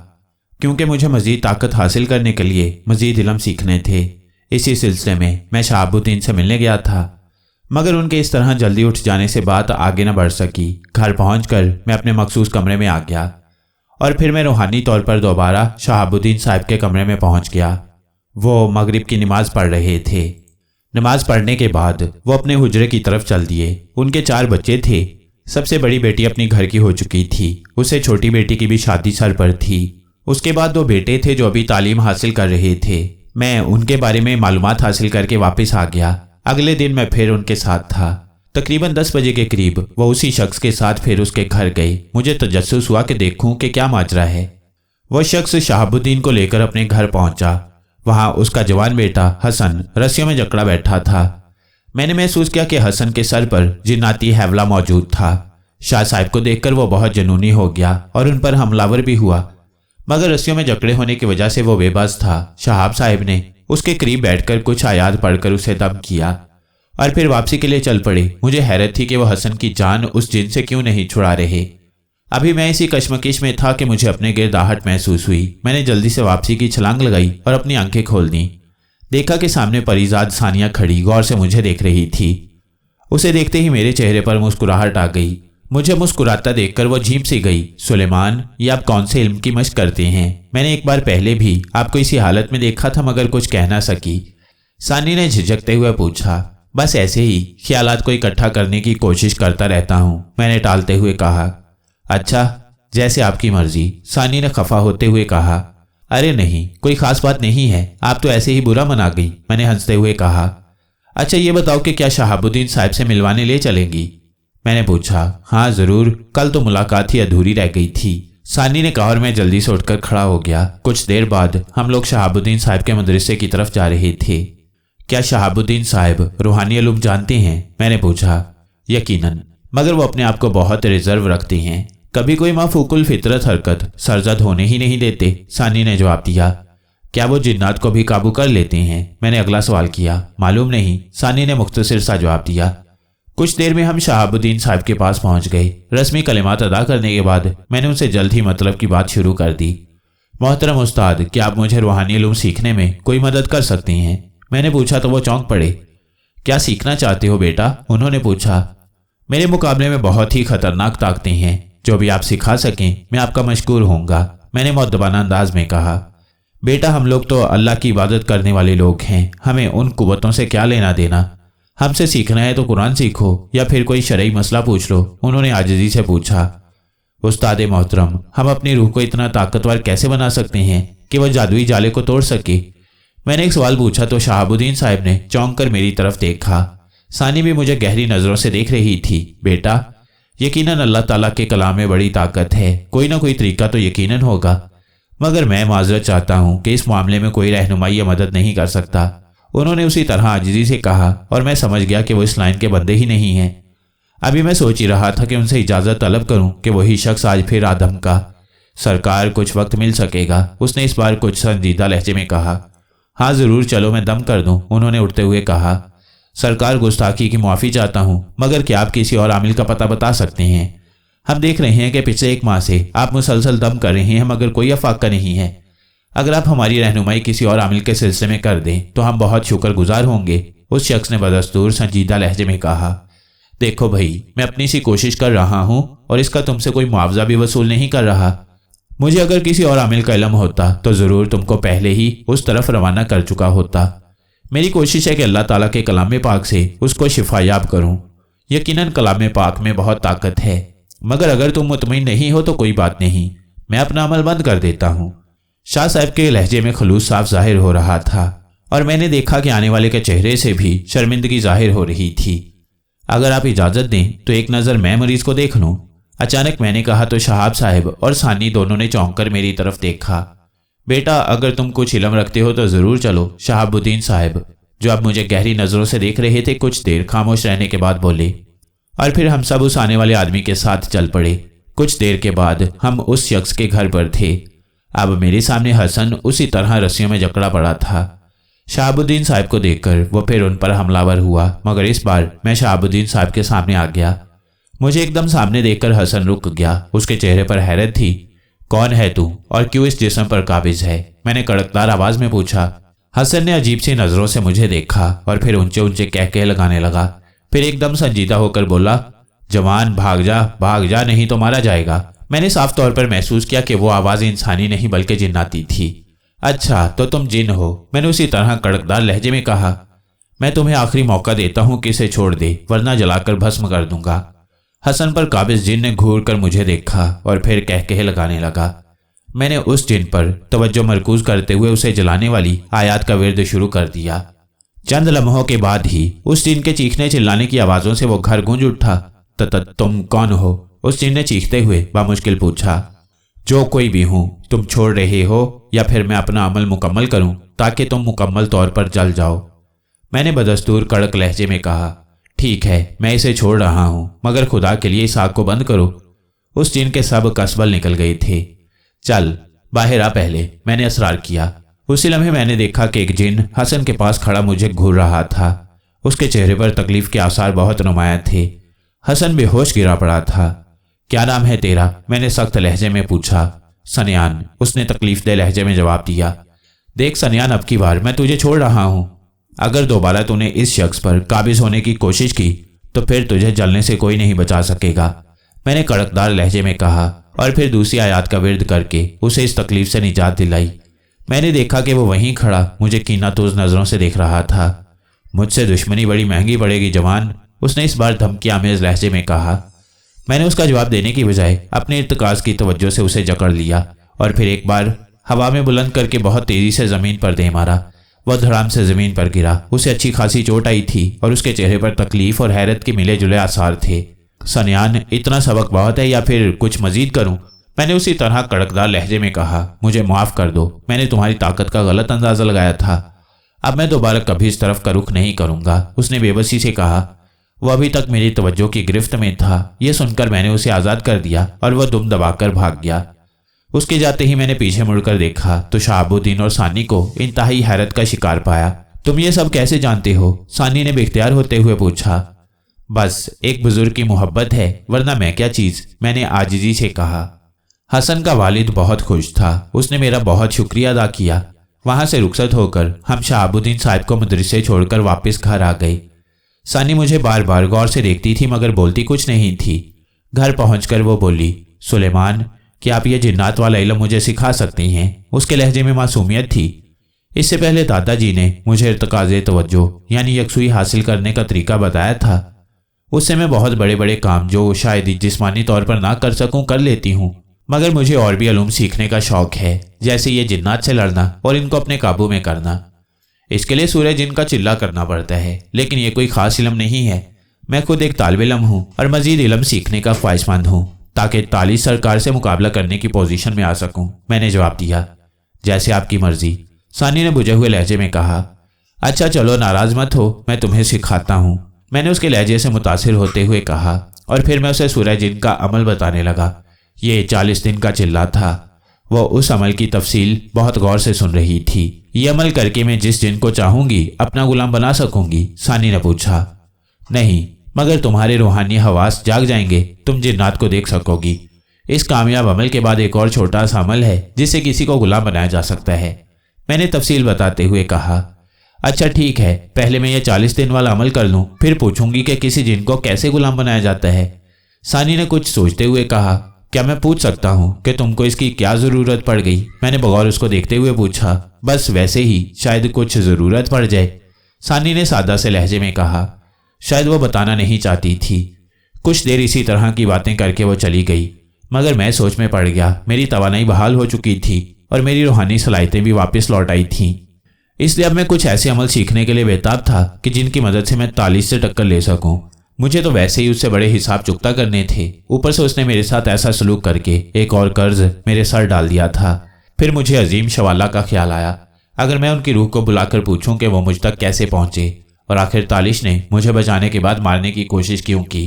क्योंकि मुझे मज़ीद ताकत हासिल करने के लिए मज़ीद इल्म सीखने थे। इसी सिलसिले में मैं शहाबुद्दीन से मिलने गया था, मगर उनके इस तरह जल्दी उठ जाने से बात आगे न बढ़ सकी। घर पहुंचकर मैं अपने मखसूस कमरे में आ गया और फिर मैं रूहानी तौर पर दोबारा शहाबुद्दीन साहब के कमरे में पहुंच गया। वो मगरिब की नमाज पढ़ रहे थे। नमाज पढ़ने के बाद वो अपने हुजरे की तरफ चल दिए। उनके 4 बच्चे थे। सबसे बड़ी बेटी अपनी घर की हो चुकी थी, उससे छोटी बेटी की भी शादी सर पर थी। उसके बाद 2 बेटे थे जो अभी तालीम हासिल कर रहे थे। मैं उनके बारे में मालूमात हासिल करके वापस आ गया। अगले दिन मैं फिर उनके साथ था। तकरीबन 10 बजे के करीब वो उसी शख्स के साथ फिर उसके घर गए। मुझे तजस्सुस हुआ कि देखूं कि क्या माजरा है। वह शख्स शहाबुद्दीन को लेकर अपने घर पहुंचा। वहां उसका जवान बेटा हसन रस्सियों में जकड़ा बैठा था। मैंने महसूस किया कि हसन के सर पर जिन्नाती हैवला मौजूद था। शाह साहब को देखकर वो बहुत जुनूनी हो गया और उन पर हमलावर भी हुआ, मगर रस्सियों में जकड़े होने की वजह से वो बेबस था। शहाब साहब ने उसके करीब बैठकर कुछ आयात पढ़कर उसे दम किया और फिर वापसी के लिए चल पड़े। मुझे हैरत थी कि वह हसन की जान उस जिन से क्यों नहीं छुड़ा रहे। अभी मैं इसी कश्मकश में था कि मुझे अपने गिर्द आहट महसूस हुई। मैंने जल्दी से वापसी की छलांग लगाई और अपनी आंखें खोल दी। देखा कि सामने परीजाद सानिया खड़ी गौर से मुझे देख रही थी। उसे देखते ही मेरे चेहरे पर मुस्कुराहट आ गई। मुझे मुस्कुराता देखकर वो झीम सी गई। सुलेमान, ये आप कौन से इल्म की मशक करते हैं? मैंने एक बार पहले भी आपको इसी हालत में देखा था, मगर कुछ कह ना सकी। सानी ने झिझकते हुए पूछा। बस ऐसे ही ख्यालात को इकट्ठा करने की कोशिश करता रहता हूँ, मैंने टालते हुए कहा। अच्छा, जैसे आपकी मर्जी, सानी ने खफा होते हुए कहा। अरे नहीं, कोई खास बात नहीं है, आप तो ऐसे ही बुरा मना गई, मैंने हंसते हुए कहा। अच्छा ये बताओ कि क्या शहाबुद्दीन साहब से मिलवाने ले चलेंगी? मैंने पूछा। हाँ ज़रूर, कल तो मुलाकात ही अधूरी रह गई थी, सानी ने कहा और मैं जल्दी से उठकर खड़ा हो गया। कुछ देर बाद हम लोग शहाबुद्दीन साहब के मदरसे की तरफ जा रहे थे। क्या शहाबुद्दीन साहब रूहानी इल्म जानते हैं? मैंने पूछा। यकीनन, मगर वो अपने आप को बहुत रिजर्व रखते हैं, कभी कोई माफूकुल फितरत हरकत सरजद होने ही नहीं देते, सानी ने जवाब दिया। क्या वो जिन्नात को भी काबू कर लेते हैं? मैंने अगला सवाल किया। मालूम नहीं, सानी ने मुख्तसर सा जवाब दिया। कुछ देर में हम शहाबुद्दीन साहब के पास पहुंच गए। रस्मी कलिमात अदा करने के बाद मैंने उनसे जल्द ही मतलब की बात शुरू कर दी। मोहतरम उस्ताद, क्या आप मुझे रूहानी इल्म सीखने में कोई मदद कर सकते हैं? मैंने पूछा तो वो चौंक पड़े। क्या सीखना चाहते हो बेटा? उन्होंने पूछा। मेरे मुकाबले में बहुत ही खतरनाक ताकतें हैं, जो भी आप सिखा सकें मैं आपका मशकूर होऊंगा, मैंने मुअद्दबाना अंदाज में कहा। बेटा, हम लोग तो अल्लाह की इबादत करने वाले लोग हैं, हमें उन कुव्वतों से क्या लेना देना। हमसे सीखना है तो कुरान सीखो या फिर कोई शरई मसला पूछ लो, उन्होंने आजिज़ी से पूछा। उस्ताद मोहतरम, हम अपनी रूह को इतना ताकतवर कैसे बना सकते हैं कि वह जादुई जाले को तोड़ सके? मैंने एक सवाल पूछा तो शहाबुद्दीन साहब ने चौंक कर मेरी तरफ देखा। सानी भी मुझे गहरी नज़रों से देख रही थी। बेटा, यकीनन अल्लाह ताला के कलाम में बड़ी ताकत है, कोई ना कोई तरीका तो यकीनन होगा, मगर मैं माजरत चाहता हूँ कि इस मामले में कोई रहनुमाई या मदद नहीं कर सकता, उन्होंने उसी तरह आजिज़ी से कहा और मैं समझ गया कि वो इस लाइन के बंदे ही नहीं हैं। अभी मैं सोच ही रहा था कि उनसे इजाज़त तलब करूं कि वही शख्स आज फिर आदम का सरकार कुछ वक्त मिल सकेगा? उसने इस बार कुछ संजीदा लहजे में कहा। हाँ ज़रूर, चलो मैं दम कर दूं, उन्होंने उठते हुए कहा। सरकार, गुस्ताखी की माफ़ी चाहता हूँ, मगर क्या आप किसी और आमिल का पता बता सकते हैं? हम देख रहे हैं कि पिछले 1 माह से आप मुसलसल दम कर रहे हैं, मगर कोई अफाका नहीं है। अगर आप हमारी रहनुमाई किसी और आमिल के सिलसिले में कर दें तो हम बहुत शुक्रगुजार होंगे, उस शख्स ने बदस्तूर संजीदा लहजे में कहा। देखो भाई, मैं अपनी सी कोशिश कर रहा हूँ और इसका तुमसे कोई मुआवजा भी वसूल नहीं कर रहा। मुझे अगर किसी और आमिल का इल्म होता तो ज़रूर तुमको पहले ही उस तरफ रवाना कर चुका होता। मेरी कोशिश है कि अल्लाह ताला के कलाम पाक से उसको शिफायाब करूँ। यकीनन कलाम पाक में बहुत ताकत है, मगर अगर तुम मुतमईन नहीं हो तो कोई बात नहीं, मैं अपना अमल बंद कर देता हूँ। शाह साहब के लहजे में खलूस साफ जाहिर हो रहा था और मैंने देखा कि आने वाले के चेहरे से भी शर्मिंदगी जाहिर हो रही थी। अगर आप इजाज़त दें तो एक नज़र मैं मरीज को देख लूँ, अचानक मैंने कहा तो शहाब साहब और सानी दोनों ने चौंक कर मेरी तरफ देखा। बेटा, अगर तुम कुछ इल्म रखते हो तो ज़रूर चलो, शहाबुद्दीन साहब, जो अब मुझे गहरी नज़रों से देख रहे थे, कुछ देर खामोश रहने के बाद बोले। और फिर हम सब उस आने वाले आदमी के साथ चल पड़े। कुछ देर के बाद हम उस शख्स के घर पर थे। अब मेरे सामने हसन उसी तरह रस्सियों में जकड़ा पड़ा था। शहाबुद्दीन साहब को देखकर वो फिर उन पर हमलावर हुआ, मगर इस बार मैं शहाबुद्दीन साहब के सामने आ गया। मुझे एकदम सामने देखकर हसन रुक गया। उसके चेहरे पर हैरत थी। कौन है तू और क्यों इस जिस्म पर काबिज है? मैंने कड़कदार आवाज में पूछा। हसन ने अजीब सी नजरों से मुझे देखा और फिर ऊंचे ऊंचे कहके लगाने लगा। फिर एकदम संजीदा होकर बोला, जवान भाग जा, नहीं तो मारा जाएगा। मैंने साफ तौर पर महसूस किया कि वो आवाज़ इंसानी नहीं बल्कि जिन्नाती थी। अच्छा, तो तुम जिन हो? मैंने उसी तरह कड़कदार लहजे में कहा। मैं तुम्हें आखिरी मौका देता हूँ कि इसे छोड़ दे, वरना जलाकर भस्म कर दूंगा। हसन पर काबिज जिन ने घूर कर मुझे देखा और फिर कहके लगाने लगा। मैंने उस जिन पर तवज्जो मरकूज करते हुए उसे जलाने वाली आयात का विर्द शुरू कर दिया। चंद लम्हों के बाद ही उस जिन के चीखने चिल्लाने की आवाज़ों से वो घर गूंज उठा। तुम कौन हो? उस जिन ने चीखते हुए बामुश्किल पूछा। जो कोई भी हूँ, तुम छोड़ रहे हो या फिर मैं अपना अमल मुकम्मल करूँ ताकि तुम मुकम्मल तौर पर जल जाओ? मैंने बदस्तूर कड़क लहजे में कहा। ठीक है, मैं इसे छोड़ रहा हूँ, मगर खुदा के लिए इस आग को बंद करो। उस जिन के सब कसबल निकल गए थे। चल बाहर आ पहले, मैंने असरार किया। उसी लम्हे मैंने देखा कि एक जिन हसन के पास खड़ा मुझे घूर रहा था। उसके चेहरे पर तकलीफ के आसार बहुत नुमाया थे। हसन बेहोश गिरा पड़ा था। क्या नाम है तेरा? मैंने सख्त लहजे में पूछा। सनयान, उसने तकलीफ दे लहजे में जवाब दिया। देख सनयान, अब की बार मैं तुझे छोड़ रहा हूँ। अगर दोबारा तूने इस शख्स पर काबिज होने की कोशिश की तो फिर तुझे जलने से कोई नहीं बचा सकेगा, मैंने कड़कदार लहजे में कहा और फिर दूसरी आयत का विर्द करके उसे इस तकलीफ से निजात दिलाई। मैंने देखा कि वो वहीं खड़ा मुझे कीनातोज नज़रों से देख रहा था। मुझसे दुश्मनी बड़ी महंगी पड़ेगी जवान, उसने इस बार धमकी आमेज लहजे में कहा। मैंने उसका जवाब देने की बजाय अपने इर्तिकाज की तवज्जो से उसे जकड़ लिया और फिर एक बार हवा में बुलंद करके बहुत तेज़ी से ज़मीन पर दे मारा। वह धड़ाम से ज़मीन पर गिरा। उसे अच्छी खासी चोट आई थी और उसके चेहरे पर तकलीफ और हैरत के मिले जुले आसार थे। सनयान, इतना सबक बहुत है या फिर कुछ मजीद करूं? मैंने उसी तरह कड़कदार लहजे में कहा। मुझे माफ़ कर दो, मैंने तुम्हारी ताकत का गलत अंदाज़ा लगाया था। अब मैं दोबारा कभी इस तरफ का रुख नहीं करूंगा, उसने बेबसी से कहा। वह अभी तक मेरी तवज्जो की गिरफ्त में था। यह सुनकर मैंने उसे आज़ाद कर दिया और वह दुम दबाकर भाग गया। उसके जाते ही मैंने पीछे मुड़कर देखा तो शहाबुद्दीन और सानी को इंतहाई हैरत का शिकार पाया। तुम ये सब कैसे जानते हो? सानी ने बेख्तियार होते हुए पूछा। बस एक बुजुर्ग की मोहब्बत है, वरना मैं क्या चीज़, मैंने आजिजी से कहा। हसन का वालिद बहुत खुश था। उसने मेरा बहुत शुक्रिया अदा किया। वहां से रुखसत होकर हम शहाबुद्दीन साहब को मदरसे छोड़कर वापस घर आ गए। सानी मुझे बार बार गौर से देखती थी मगर बोलती कुछ नहीं थी। घर पहुंचकर वो बोली, सुलेमान, क्या आप ये जिन्नात वाला इल्म मुझे सिखा सकती हैं? उसके लहजे में मासूमियत थी। इससे पहले दादाजी ने मुझे इर्तिकाज़े तवज्जो यानी यकसुई हासिल करने का तरीका बताया था। उससे मैं बहुत बड़े बड़े काम जो शायद जिस्मानी तौर पर ना कर सकूं कर लेती हूँ, मगर मुझे और भी इल्म सीखने का शौक है, जैसे ये जिन्नात से लड़ना और इनको अपने काबू में करना। इसके लिए सूरज जिन का चिल्ला करना पड़ता है, लेकिन ये कोई खास इल्म नहीं है। मैं खुद एक तालिब इल्म हूँ और मजीद इल्म सीखने का ख्वाहिशमंद हूँ ताकि ताली सरकार से मुकाबला करने की पोजीशन में आ सकूं, मैंने जवाब दिया। जैसे आपकी मर्जी, सानी ने बुझे हुए लहजे में कहा। अच्छा चलो नाराज मत हो, मैं तुम्हें सिखाता हूँ, मैंने उसके लहजे से मुतासिर होते हुए कहा और फिर मैं उसे सूरज जिन का अमल बताने लगा। ये 40 दिन का चिल्ला था। वो उस अमल की तफसील बहुत गौर से सुन रही थी। ये अमल करके मैं जिस जिन को चाहूंगी अपना गुलाम बना सकूंगी? सानी ने पूछा। नहीं, मगर तुम्हारे रूहानी हवास जाग जाएंगे, तुम जिन्नात को देख सकोगी। इस कामयाब अमल के बाद एक और छोटा सा अमल है जिससे किसी को गुलाम बनाया जा सकता है, मैंने तफसील बताते हुए कहा। अच्छा ठीक है, पहले मैं ये 40 दिन वाला अमल कर लूं, फिर पूछूंगी कि किसी जिन को कैसे गुलाम बनाया जाता है। सानी ने कुछ सोचते हुए कहा, क्या मैं पूछ सकता हूं कि तुमको इसकी क्या ज़रूरत पड़ गई? मैंने बगौर उसको देखते हुए पूछा। बस वैसे ही, शायद कुछ ज़रूरत पड़ जाए, सानी ने सादा से लहजे में कहा। शायद वो बताना नहीं चाहती थी। कुछ देर इसी तरह की बातें करके वो चली गई, मगर मैं सोच में पड़ गया। मेरी तवानाई बहाल हो चुकी थी और मेरी रूहानी सलाहियतें भी वापस लौट आई थीं। इसलिए अब मैं कुछ ऐसे अमल सीखने के लिए बेताब था कि जिनकी मदद से मैं 40 से टक्कर ले सकूं। मुझे तो वैसे ही उससे बड़े हिसाब चुकता करने थे, ऊपर से उसने मेरे साथ ऐसा सलूक करके एक और कर्ज मेरे सर डाल दिया था। फिर मुझे अजीम शवाला का ख्याल आया, अगर मैं उनकी रूह को बुलाकर पूछूं कि वो मुझ तक कैसे पहुंचे, और आखिर तालिश ने मुझे बचाने के बाद मारने की कोशिश क्यों की।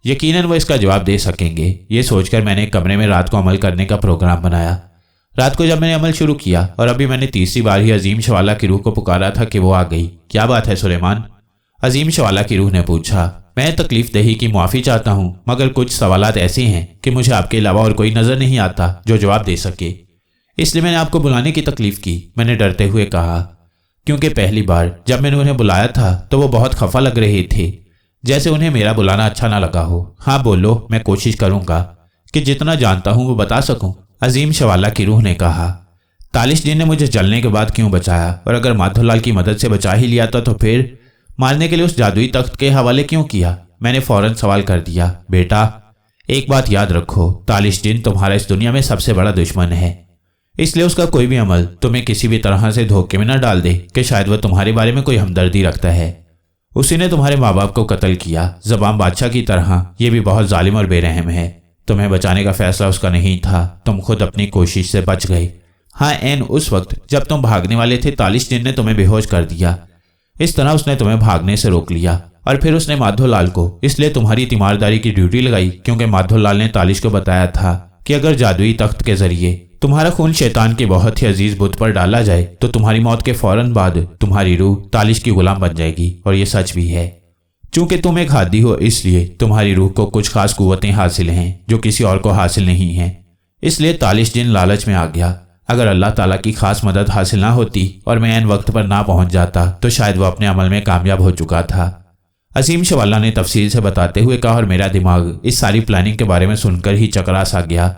यकीनन वो इसका जवाब दे सकेंगे। ये सोचकर मैंने कमरे में रात को अमल करने का प्रोग्राम बनाया। रात को जब मैंने अमल शुरू किया और अभी मैंने तीसरी बार ही अजीम शवाला की रूह को पुकारा था कि वो आ गई। क्या बात है सुलेमान? अजीम शवाला की रूह ने पूछा। मैं तकलीफ दही की मुआफ़ी चाहता हूँ, मगर कुछ सवालात ऐसे हैं कि मुझे आपके अलावा और कोई नज़र नहीं आता जो जवाब दे सके, इसलिए मैंने आपको बुलाने की तकलीफ की, मैंने डरते हुए कहा। क्योंकि पहली बार जब मैंने उन्हें बुलाया था तो वो बहुत खफा लग रहे थे, जैसे उन्हें मेरा बुलाना अच्छा ना लगा हो। हाँ बोलो, मैं कोशिश करूंगा कि जितना जानता हूं वो बता सकूं, अजीम शवाला की रूह ने कहा। तालिश जी ने मुझे जलने के बाद क्यों बचाया, और अगर माधोलाल की मदद से बचा ही लिया था तो फिर मारने के लिए उस जादुई तख्त के हवाले क्यों किया? मैंने फौरन सवाल कर दिया। बेटा, एक बात याद रखो, तालिश जिन तुम्हारा इस दुनिया में सबसे बड़ा दुश्मन है, इसलिए उसका कोई भी अमल तुम्हें किसी भी तरह से धोखे में न डाल दे कि शायद वह तुम्हारे बारे में कोई हमदर्दी रखता है। उसी ने तुम्हारे माँ बाप को कत्ल किया, ज़बान बादशाह की तरह। ये भी बहुत जालिम और बेरहम है। तुम्हें बचाने का फैसला उसका नहीं था, तुम खुद अपनी कोशिश से बच गए। हाँ, एन उस वक्त जब तुम भागने वाले थे तालिश जिन ने तुम्हें बेहोश कर दिया। इस तरह उसने तुम्हें भागने से रोक लिया, और फिर उसने माधोलाल को इसलिए तुम्हारी तीमारदारी की ड्यूटी लगाई क्योंकि माधोलाल ने तालिश को बताया था कि अगर जादुई तख्त के जरिए तुम्हारा खून शैतान के बहुत ही अजीज बुत पर डाला जाए तो तुम्हारी मौत के फौरन बाद तुम्हारी रूह तालिश की गुलाम बन जाएगी। और ये सच भी है। चूंकि तुम एक हादी हो, इसलिए तुम्हारी रूह को कुछ खास कुव्वतें हासिल हैं जो किसी और को हासिल नहीं हैं। इसलिए तालिश जिन लालच में आ गया। अगर अल्लाह ताला की खास मदद हासिल ना होती और मैं ऐन वक्त पर ना पहुंच जाता तो शायद वो अपने अमल में कामयाब हो चुका था। अजीम शवाला ने तफसील से बताते हुए कहा, और मेरा दिमाग इस सारी प्लानिंग के बारे में सुनकर ही चकरा सा गया।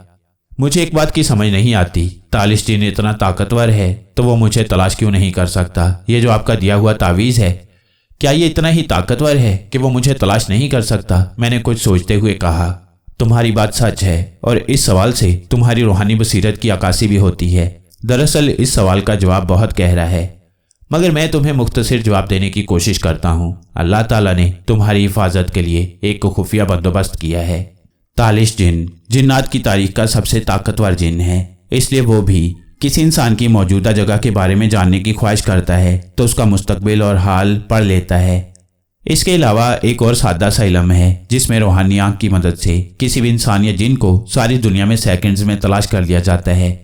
मुझे एक बात की समझ नहीं आती, तालिश जिन इतना ताकतवर है तो वो मुझे तलाश क्यों नहीं कर सकता? ये जो आपका दिया हुआ तावीज़ है, क्या ये इतना ही ताकतवर है कि वो मुझे तलाश नहीं कर सकता? मैंने कुछ सोचते हुए कहा। तुम्हारी बात सच है, और इस सवाल से तुम्हारी रूहानी बसीरत की अक्कासी भी होती है। दरअसल इस सवाल का जवाब बहुत गहरा है, मगर मैं तुम्हें मुख्तसर जवाब देने की कोशिश करता हूँ। अल्लाह ताला ने तुम्हारी हिफाजत के लिए एक खुफिया बंदोबस्त किया है। तालिश जिन जिन्नात की तारीख का सबसे ताकतवर जिन है, इसलिए वो भी किसी इंसान की मौजूदा जगह के बारे में जानने की ख्वाहिश करता है तो उसका मुस्तकबिल और हाल पढ़ लेता है। इसके अलावा एक और सादा सा इल्म है जिसमें रूहानी आँख की मदद से किसी भी इंसान या जिन को सारी दुनिया में सेकंड्स में तलाश कर लिया जाता है,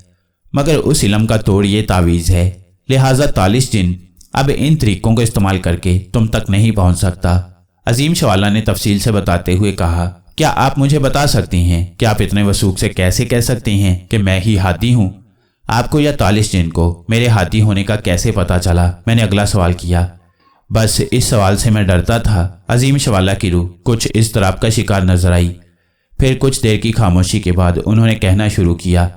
मगर उस इल्म का तोड़ ये तावीज़ है। लिहाजा तालिश जिन अब इन तरीकों को इस्तेमाल करके तुम तक नहीं पहुंच सकता। अजीम शवाला ने तफसील से बताते हुए कहा, क्या आप मुझे बता सकती हैं कि आप इतने वसूख से कैसे कह सकती हैं कि मैं ही हादी हूँ? आपको या तालिश जिन को मेरे हादी होने का कैसे पता चला? मैंने अगला सवाल किया। बस इस सवाल से मैं डरता था। अजीम शवाला की रूह कुछ इस तरह का शिकार नजर आई। फिर कुछ देर की खामोशी के बाद उन्होंने कहना शुरू किया,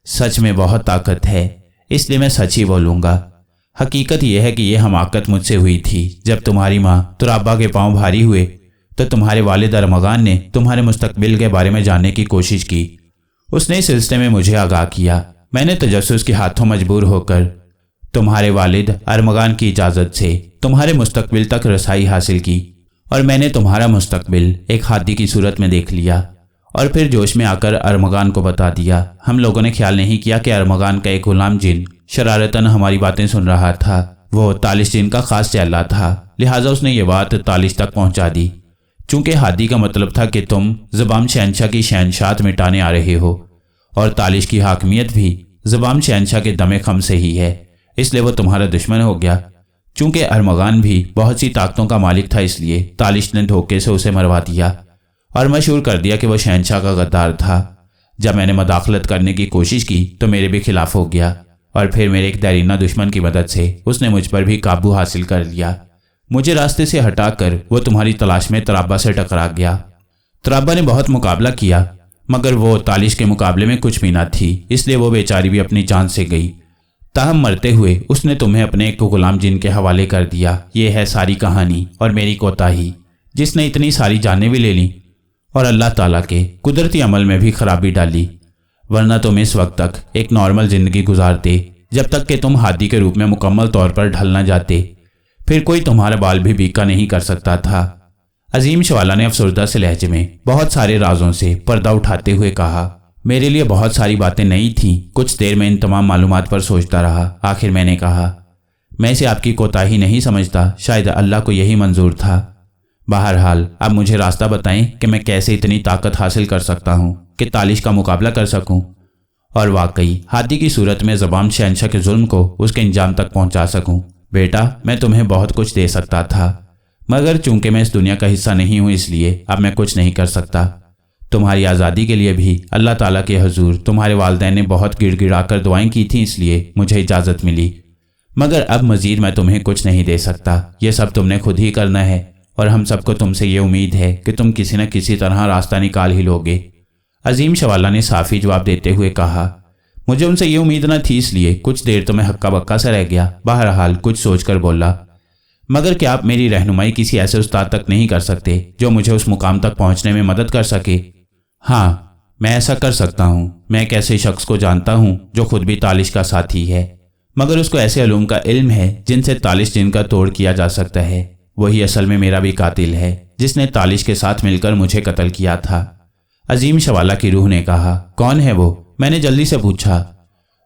सच में बहुत ताकत है, इसलिए मैं सच ही बोलूँगा। हकीकत यह है कि यह हमाकत मुझसे हुई थी जब तुम्हारी माँ तुराबा के पाँव भारी हुए तो तुम्हारे वालिद अरमगान ने तुम्हारे मुस्तकबिल के बारे में जानने की कोशिश की। उसने इस सिलसिले में मुझे आगाह किया। मैंने तजस्सुस के हाथों मजबूर होकर तुम्हारे वालिद अरमगान की इजाज़त से तुम्हारे मुस्तकबिल तक रसाई हासिल की, और मैंने तुम्हारा मुस्तकबिल एक हादी की सूरत में देख लिया और फिर जोश में आकर अरमगान को बता दिया। हम लोगों ने ख्याल नहीं किया कि अरमगान का एक गुलाम जिन शरारतन हमारी बातें सुन रहा था। वो तालिश जिन का खास चेला था, लिहाजा उसने ये बात तालिश तक पहुंचा दी। चूंकि हादी का मतलब था कि तुम ज़बान शहनशाह की शहनशाहत मिटाने आ रहे हो और तालिश की हाकमियत भी ज़बान शहनशाह के दमे खम से ही है, इसलिए वो तुम्हारा दुश्मन हो गया। चूंकि अरमगान भी बहुत सी ताकतों का मालिक था, इसलिए तालिश ने धोखे से उसे मरवा दिया और मशहूर कर दिया कि वह शहनशाह का गद्दार था। जब मैंने मदाखलत करने की कोशिश की तो मेरे भी खिलाफ हो गया और फिर मेरे एक देरीना दुश्मन की मदद से उसने मुझ पर भी काबू हासिल कर लिया। मुझे रास्ते से हटाकर वो तुम्हारी तलाश में तराबा से टकरा गया। तराबा ने बहुत मुकाबला किया मगर वो तालिश के मुकाबले में कुछ भी ना थी, इसलिए वो बेचारी भी अपनी जान से गई। ताहम मरते हुए उसने तुम्हें अपने एक गुलाम जिन के हवाले कर दिया। ये है सारी कहानी और मेरी कोताही, जिसने इतनी सारी जानें भी ले ली और अल्लाह ताला के कुदरती अमल में भी खराबी डाली। वरना तुम इस वक्त तक एक नॉर्मल ज़िंदगी गुजारते जब तक कि तुम हादी के रूप में मुकम्मल तौर पर ढल न जाते। फिर कोई तुम्हारा बाल भी बीका नहीं कर सकता था। अजीम शवाला ने अफसरदा से लहजे में बहुत सारे राजों से पर्दा उठाते हुए कहा, मेरे लिए बहुत सारी बातें नई थीं। कुछ देर में इन तमाम मालूमात पर सोचता रहा। आखिर मैंने कहा, मैं इसे आपकी कोताही नहीं समझता, शायद अल्लाह को यही मंजूर था। बहरहाल अब मुझे रास्ता बताएं कि मैं कैसे इतनी ताकत हासिल कर सकता हूँ कि तालिश का मुकाबला कर सकूँ और वाकई हादी की सूरत में ज़बान शहनशाह के जुल्म को उसके अंजाम तक पहुँचा सकूँ। बेटा, मैं तुम्हें बहुत कुछ दे सकता था मगर चूंकि मैं इस दुनिया का हिस्सा नहीं हूँ, इसलिए अब मैं कुछ नहीं कर सकता। तुम्हारी आज़ादी के लिए भी अल्लाह ताला के हुजूर तुम्हारे वालिदैन ने बहुत गिड़गिड़ा कर दुआएं की थीं, इसलिए मुझे इजाज़त मिली। मगर अब मज़ीद मैं तुम्हें कुछ नहीं दे सकता। ये सब तुमने खुद ही करना है और हम सबको तुमसे ये उम्मीद है कि तुम किसी न किसी तरह रास्ता निकाल ही लोगे। अजीम शवाला ने साफ़ी जवाब देते हुए कहा, मुझे उनसे ये उम्मीद न थी, इसलिए कुछ देर तो मैं हक्का बक्का सा रह गया। बहरहाल कुछ सोचकर बोला, मगर क्या आप मेरी रहनुमाई किसी ऐसे उस्ताद तक नहीं कर सकते जो मुझे उस मुकाम तक पहुंचने में मदद कर सके? हाँ, मैं ऐसा कर सकता हूँ। मैं एक ऐसे शख्स को जानता हूँ जो खुद भी तालिश का साथी है, मगर उसको ऐसे अलूम का इल्म है जिनसे तालिश जिनका तोड़ किया जा सकता है। वही असल में मेरा भी कातिल है जिसने तालिश के साथ मिलकर मुझे कत्ल किया था। अजीम शवाला की रूह ने कहा, कौन है वो? मैंने जल्दी से पूछा।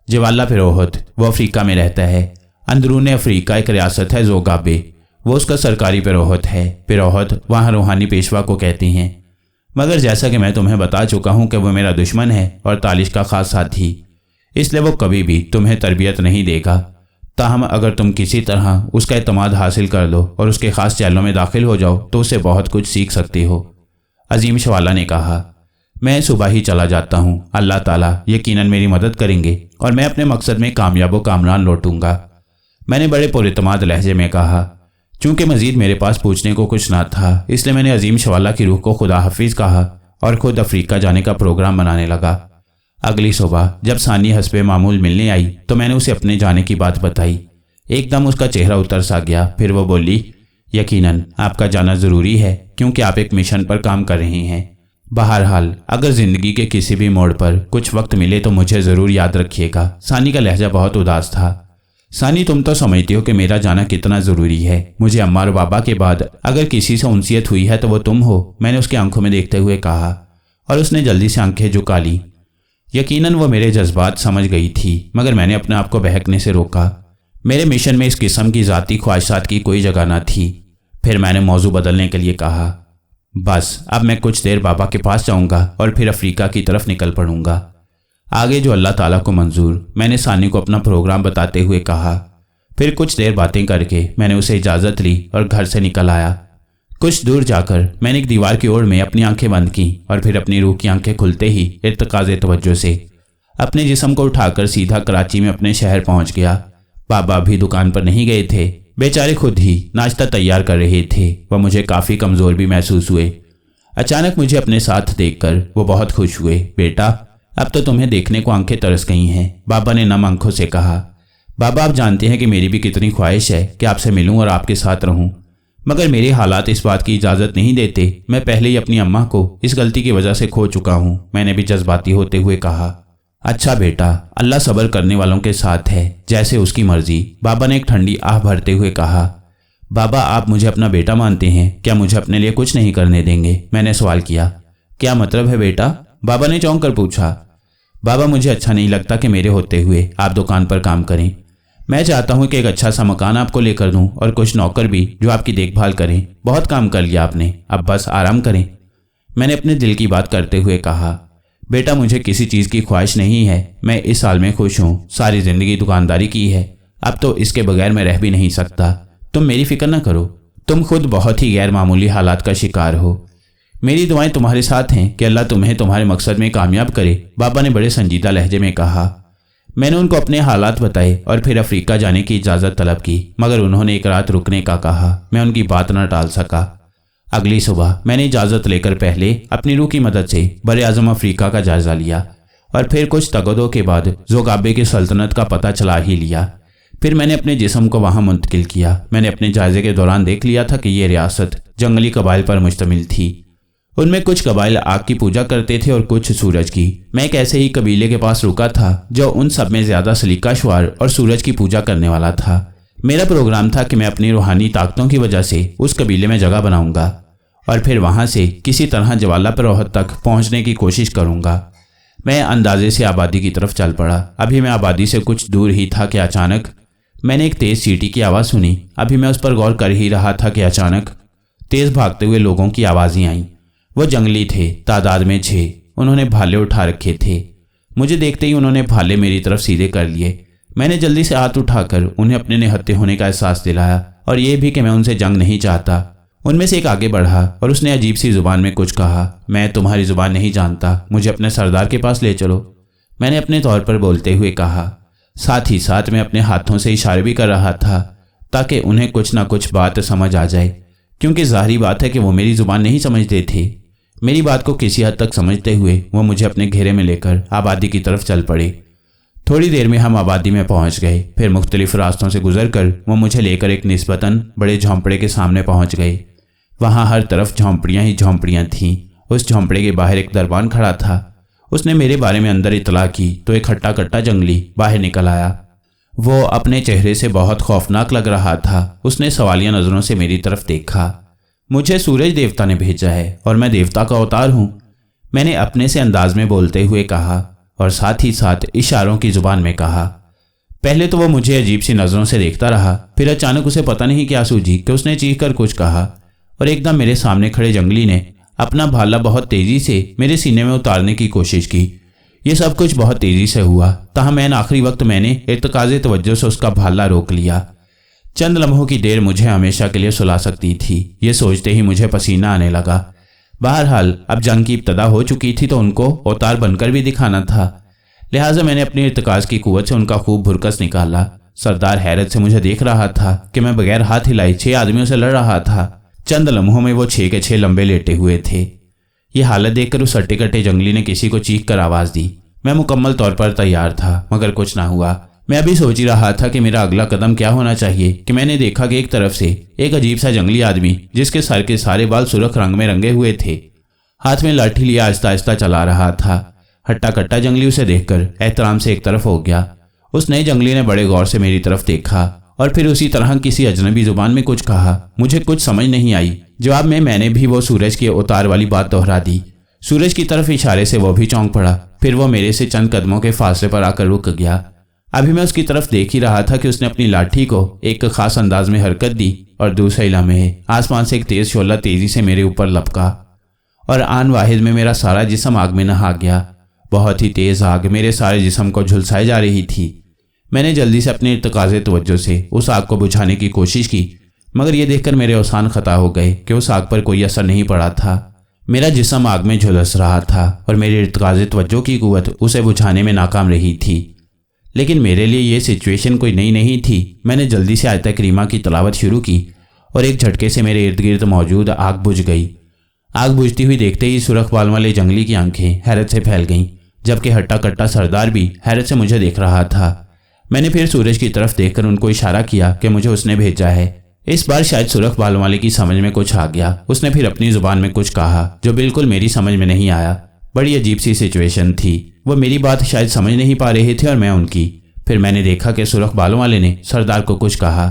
जवाला फिरोहत, वो अफ्रीका में रहता है। अंदरून अफ्रीका एक रियासत है जोगाबे, वो उसका सरकारी फिरोहत है। फिरोहत वहाँ रूहानी पेशवा को कहती हैं। मगर जैसा कि मैं तुम्हें बता चुका हूँ कि वो मेरा दुश्मन है और तालिश का खास साथी, इसलिए वो कभी भी तुम्हें तरबियत नहीं देगा। ताहम अगर तुम किसी तरह उसका एतमाद हासिल कर लो और उसके ख़ास चैलों में दाखिल हो जाओ तो उससे बहुत कुछ सीख सकती हो। अजीम शवाला ने कहा, मैं सुबह ही चला जाता हूँ। अल्लाह ताला यकीनन मेरी मदद करेंगे और मैं अपने मकसद में कामयाब व कामरान लौटूंगा। मैंने बड़े पुरइतमाद लहजे में कहा। चूंकि मज़ीद मेरे पास पूछने को कुछ ना था, इसलिए मैंने अजीम शवाला की रूह को खुदा हाफिज़ कहा और ख़ुद अफ्रीका जाने का प्रोग्राम बनाने लगा। अगली सुबह जब सानी हस्बे मामूल मिलने आई तो मैंने उसे अपने जाने की बात बताई। एकदम उसका चेहरा उतर सा गया। फिर वो बोली, यकीनन आपका जाना ज़रूरी है क्योंकि आप एक मिशन पर काम कर रही हैं। बहरहाल अगर ज़िंदगी के किसी भी मोड़ पर कुछ वक्त मिले तो मुझे ज़रूर याद रखिएगा। सानी का लहजा बहुत उदास था। सानी, तुम तो समझती हो कि मेरा जाना कितना ज़रूरी है। मुझे अम्मा और बाबा के बाद अगर किसी से उनसियत हुई है तो वो तुम हो, मैंने उसकी आंखों में देखते हुए कहा और उसने जल्दी से आंखें झुका ली। यकीनन वो मेरे जज्बात समझ गई थी, मगर मैंने अपने आप को बहकने से रोका। मेरे मिशन में इस किस्म की ज़ाती ख्वाहिशात की कोई जगह न थी। फिर मैंने मौजू बदलने के लिए कहा, बस अब मैं कुछ देर बाबा के पास जाऊंगा और फिर अफ्रीका की तरफ निकल पड़ूंगा। आगे जो अल्लाह ताला को मंजूर। मैंने सानी को अपना प्रोग्राम बताते हुए कहा। फिर कुछ देर बातें करके मैंने उसे इजाज़त ली और घर से निकल आया। कुछ दूर जाकर मैंने एक दीवार की ओर में अपनी आंखें बंद की और फिर अपनी रूह की आंखें खुलते ही इर्तिकाज़े तवज्जो से अपने जिस्म को उठाकर सीधा कराची में अपने शहर पहुंच गया। बाबा अभी दुकान पर नहीं गए थे, बेचारे खुद ही नाश्ता तैयार कर रहे थे। वह मुझे काफ़ी कमज़ोर भी महसूस हुए। अचानक मुझे अपने साथ देखकर वो बहुत खुश हुए। बेटा, अब तो तुम्हें देखने को आंखें तरस गई हैं, बाबा ने नम आंखों से कहा। बाबा, आप जानते हैं कि मेरी भी कितनी ख्वाहिश है कि आपसे मिलूं और आपके साथ रहूं, मगर मेरे हालात इस बात की इजाज़त नहीं देते। मैं पहले ही अपनी अम्मा को इस गलती की वजह से खो चुका हूं। मैंने भी जज्बाती होते हुए कहा। अच्छा बेटा, अल्लाह सब्र करने वालों के साथ है, जैसे उसकी मर्जी, बाबा ने एक ठंडी आह भरते हुए कहा। बाबा, आप मुझे अपना बेटा मानते हैं, क्या मुझे अपने लिए कुछ नहीं करने देंगे? मैंने सवाल किया। क्या मतलब है बेटा? बाबा ने चौंक कर पूछा। बाबा, मुझे अच्छा नहीं लगता कि मेरे होते हुए आप दुकान पर काम करें, मैं चाहता हूँ कि एक अच्छा सा मकान आपको लेकर दूँ और कुछ नौकर भी जो आपकी देखभाल करें। बहुत काम कर लिया आपने, अब बस आराम करें। मैंने अपने दिल की बात करते हुए कहा, बेटा मुझे किसी चीज़ की ख्वाहिश नहीं है। मैं इस साल में खुश हूँ। सारी ज़िंदगी दुकानदारी की है, अब तो इसके बगैर मैं रह भी नहीं सकता। तुम मेरी फिक्र न करो। तुम खुद बहुत ही गैर मामूली हालात का शिकार हो। मेरी दुआएं तुम्हारे साथ हैं कि अल्लाह तुम्हें तुम्हारे मकसद में कामयाब करे, बाबा ने बड़े संजीदा लहजे में कहा। मैंने उनको अपने हालात बताए और फिर अफ्रीका जाने की इजाज़त तलब की, मगर उन्होंने एक रात रुकने का कहा। मैं उनकी बात न टाल सका। अगली सुबह मैंने इजाज़त लेकर पहले अपनी रूह की मदद से बर आज़म अफ्रीका का जायज़ा लिया और फिर कुछ तगदों के बाद जोगाबे की सल्तनत का पता चला ही लिया। फिर मैंने अपने जिस्म को वहाँ मुंतकिल किया। मैंने अपने जायजे के दौरान देख लिया था कि ये रियासत जंगली कबाइल पर मुश्तमिल थी। उनमें कुछ कबाइल आग की पूजा करते थे और कुछ सूरज की। मैं एक ऐसे ही कबीले के पास रुका था जो उन सब में ज़्यादा सलीकाशवार और सूरज की पूजा करने वाला था। मेरा प्रोग्राम था कि मैं अपनी रूहानी ताकतों की वजह से उस कबीले में जगह बनाऊंगा और फिर वहाँ से किसी तरह जवाला परोहत तक पहुँचने की कोशिश करूँगा। मैं अंदाजे से आबादी की तरफ चल पड़ा। अभी मैं आबादी से कुछ दूर ही था कि अचानक मैंने एक तेज़ सीटी की आवाज़ सुनी। अभी मैं उस पर गौर कर ही रहा था कि अचानक तेज़ भागते हुए लोगों की आवाज़ें आईं। वो जंगली थे, तादाद में 6। उन्होंने भाले उठा रखे थे। मुझे देखते ही उन्होंने भाले मेरी तरफ सीधे कर लिए। मैंने जल्दी से हाथ उठाकर उन्हें अपने निहत्थे होने का एहसास दिलाया और ये भी कि मैं उनसे जंग नहीं चाहता। उनमें से एक आगे बढ़ा और उसने अजीब सी जुबान में कुछ कहा। मैं तुम्हारी जुबान नहीं जानता, मुझे अपने सरदार के पास ले चलो, मैंने अपने तौर पर बोलते हुए कहा। साथ ही साथ मैं अपने हाथों से इशारे भी कर रहा था ताकि उन्हें कुछ ना कुछ बात समझ आ जाए, क्योंकि ज़ाहिरी बात है कि वो मेरी ज़ुबान नहीं समझते थे। मेरी बात को किसी हद तक समझते हुए वो मुझे अपने घेरे में लेकर आबादी की तरफ चल पड़े। थोड़ी देर में हम आबादी में पहुंच गए। फिर मुख्तलिफ रास्तों से गुजरकर वो मुझे लेकर एक निस्बतन बड़े झोंपड़े के सामने पहुंच गए। वहाँ हर तरफ झोंपड़ियाँ ही झोंपड़ियाँ थीं। उस झोंपड़े के बाहर एक दरबान खड़ा था। उसने मेरे बारे में अंदर इतला की तो एक हट्टा कट्टा जंगली बाहर निकल आया। वो अपने चेहरे से बहुत खौफनाक लग रहा था। उसने सवालिया नज़रों से मेरी तरफ देखा। मुझे सूरज देवता ने भेजा है और मैं देवता का अवतार हूँ, मैंने अपने से अंदाज में बोलते हुए कहा और साथ ही साथ इशारों की जुबान में कहा। पहले तो वो मुझे अजीब सी नज़रों से देखता रहा, फिर अचानक उसे पता नहीं क्या सूझी कि उसने चीख कर कुछ कहा और एकदम मेरे सामने खड़े जंगली ने अपना भाला बहुत तेज़ी से मेरे सीने में उतारने की कोशिश की। ये सब कुछ बहुत तेज़ी से हुआ, ताहम आखिरी वक्त मैंने इर्तकाज़े तवज्जो से उसका भाला रोक लिया। चंद लम्हों की देर मुझे हमेशा के लिए सुला सकती थी, ये सोचते ही मुझे पसीना आने लगा। बहरहाल अब जंग की इब्तदा हो चुकी थी तो उनको अवतार बनकर भी दिखाना था, लिहाजा मैंने अपनी इर्तिकाज़ की कुव्वत से उनका खूब भुरकस निकाला। सरदार हैरत से मुझे देख रहा था कि मैं बगैर हाथ हिलाए 6 आदमियों से लड़ रहा था। चंद लम्हों में वो 6 के 6 लंबे लेटे हुए थे। ये हालत देखकर उस हट्टे कट्टे जंगली ने किसी को चीख कर आवाज़ दी। मैं मुकम्मल तौर पर तैयार था, मगर कुछ ना हुआ। मैं अभी सोच ही रहा था कि मेरा अगला कदम क्या होना चाहिए कि मैंने देखा कि एक तरफ से एक अजीब सा जंगली आदमी, जिसके सर के सारे बाल सुर्ख रंग में रंगे हुए थे, हाथ में लाठी लिया आहिस्ता आहिस्ता चला रहा था। हट्टा कट्टा जंगली उसे देखकर एहतराम से एक तरफ हो गया। उस नए जंगली ने बड़े गौर से मेरी तरफ देखा और फिर उसी तरह किसी अजनबी जुबान में कुछ कहा। मुझे कुछ समझ नहीं आई। जवाब में मैंने भी वो सूरज के उतार वाली बात दोहरा दी। सूरज की तरफ इशारे से वो भी चौंक पड़ा। फिर वो मेरे से चंद कदमों के फासले पर आकर रुक गया। अभी मैं उसकी तरफ देख ही रहा था कि उसने अपनी लाठी को एक खास अंदाज में हरकत दी और दूसरे लम्हे आसमान से एक तेज शोला तेजी से मेरे ऊपर लपका और आन वाहिद में मेरा सारा जिस्म आग में नहा गया। बहुत ही तेज आग मेरे सारे जिस्म को झुलसाए जा रही थी। मैंने जल्दी से अपने इर्तिकाज़े तवज्जो से उस आग को बुझाने की कोशिश की, मगर यह देखकर मेरे औसान खता हो गए कि उस आग पर कोई असर नहीं पड़ा था। मेरा जिस्म आग में झुलस रहा था और मेरी इर्तिकाज़े तवज्जो की कुव्वत उसे बुझाने में नाकाम रही थी। लेकिन मेरे लिए ये सिचुएशन कोई नई नहीं थी। मैंने जल्दी से आयत करीमा की तलावत शुरू की और एक झटके से मेरे इर्द गिर्द मौजूद आग बुझ गई। आग बुझती हुई देखते ही सुरख बाल वाले जंगली की आंखें हैरत से फैल गईं, जबकि हट्टा कट्टा सरदार भी हैरत से मुझे देख रहा था। मैंने फिर सूरज की तरफ देखकर उनको इशारा किया कि मुझे उसने भेजा है। इस बार शायद सुरख बाल वाले की समझ में कुछ आ गया। उसने फिर अपनी जुबान में कुछ कहा जो बिल्कुल मेरी समझ में नहीं आया। बड़ी अजीब सी सिचुएशन थी। वो मेरी बात शायद समझ नहीं पा रहे थे और मैं उनकी। फिर मैंने देखा कि सुरख बालों वाले ने सरदार को कुछ कहा।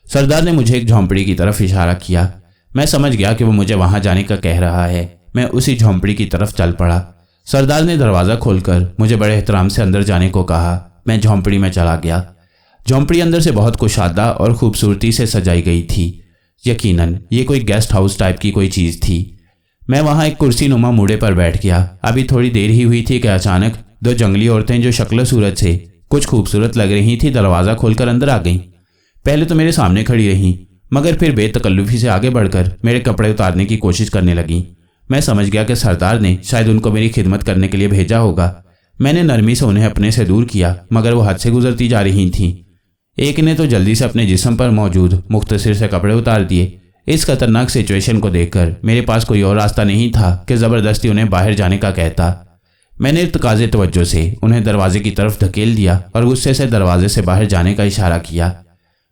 सरदार ने मुझे एक झोंपड़ी की तरफ इशारा किया। मैं समझ गया कि वो मुझे वहां जाने का कह रहा है। मैं उसी झोंपड़ी की तरफ चल पड़ा। सरदार ने दरवाज़ा खोलकर मुझे बड़े एहतराम से अंदर जाने को कहा। मैं झोंपड़ी में चला गया। झोंपड़ी अंदर से बहुत कुशादा और खूबसूरती से सजाई गई थी। यकीनन ये कोई गेस्ट हाउस टाइप की कोई चीज़ थी। मैं वहाँ एक कुर्सी नुमा मूड़े पर बैठ गया। अभी थोड़ी देर ही हुई थी कि अचानक दो जंगली औरतें जो शक्ल सूरत से कुछ खूबसूरत लग रही थी दरवाज़ा खोलकर अंदर आ गईं। पहले तो मेरे सामने खड़ी रहीं, मगर फिर बेतकल्लुफ़ी से आगे बढ़कर मेरे कपड़े उतारने की कोशिश करने लगीं। मैं समझ गया कि सरदार ने शायद उनको मेरी खिदमत करने के लिए भेजा होगा। मैंने नरमी से उन्हें अपने से दूर किया, मगर वो हद से गुजरती जा रही थीं। एक ने तो जल्दी से अपने जिस्म पर मौजूद मुख्तसर से कपड़े उतार दिए। इस खतरनाक सिचुएशन को देखकर मेरे पास कोई और रास्ता नहीं था कि ज़बरदस्ती उन्हें बाहर जाने का कहता। मैंने इर्तकाज़े तवज्जो से उन्हें दरवाजे की तरफ धकेल दिया और गुस्से से दरवाजे से बाहर जाने का इशारा किया।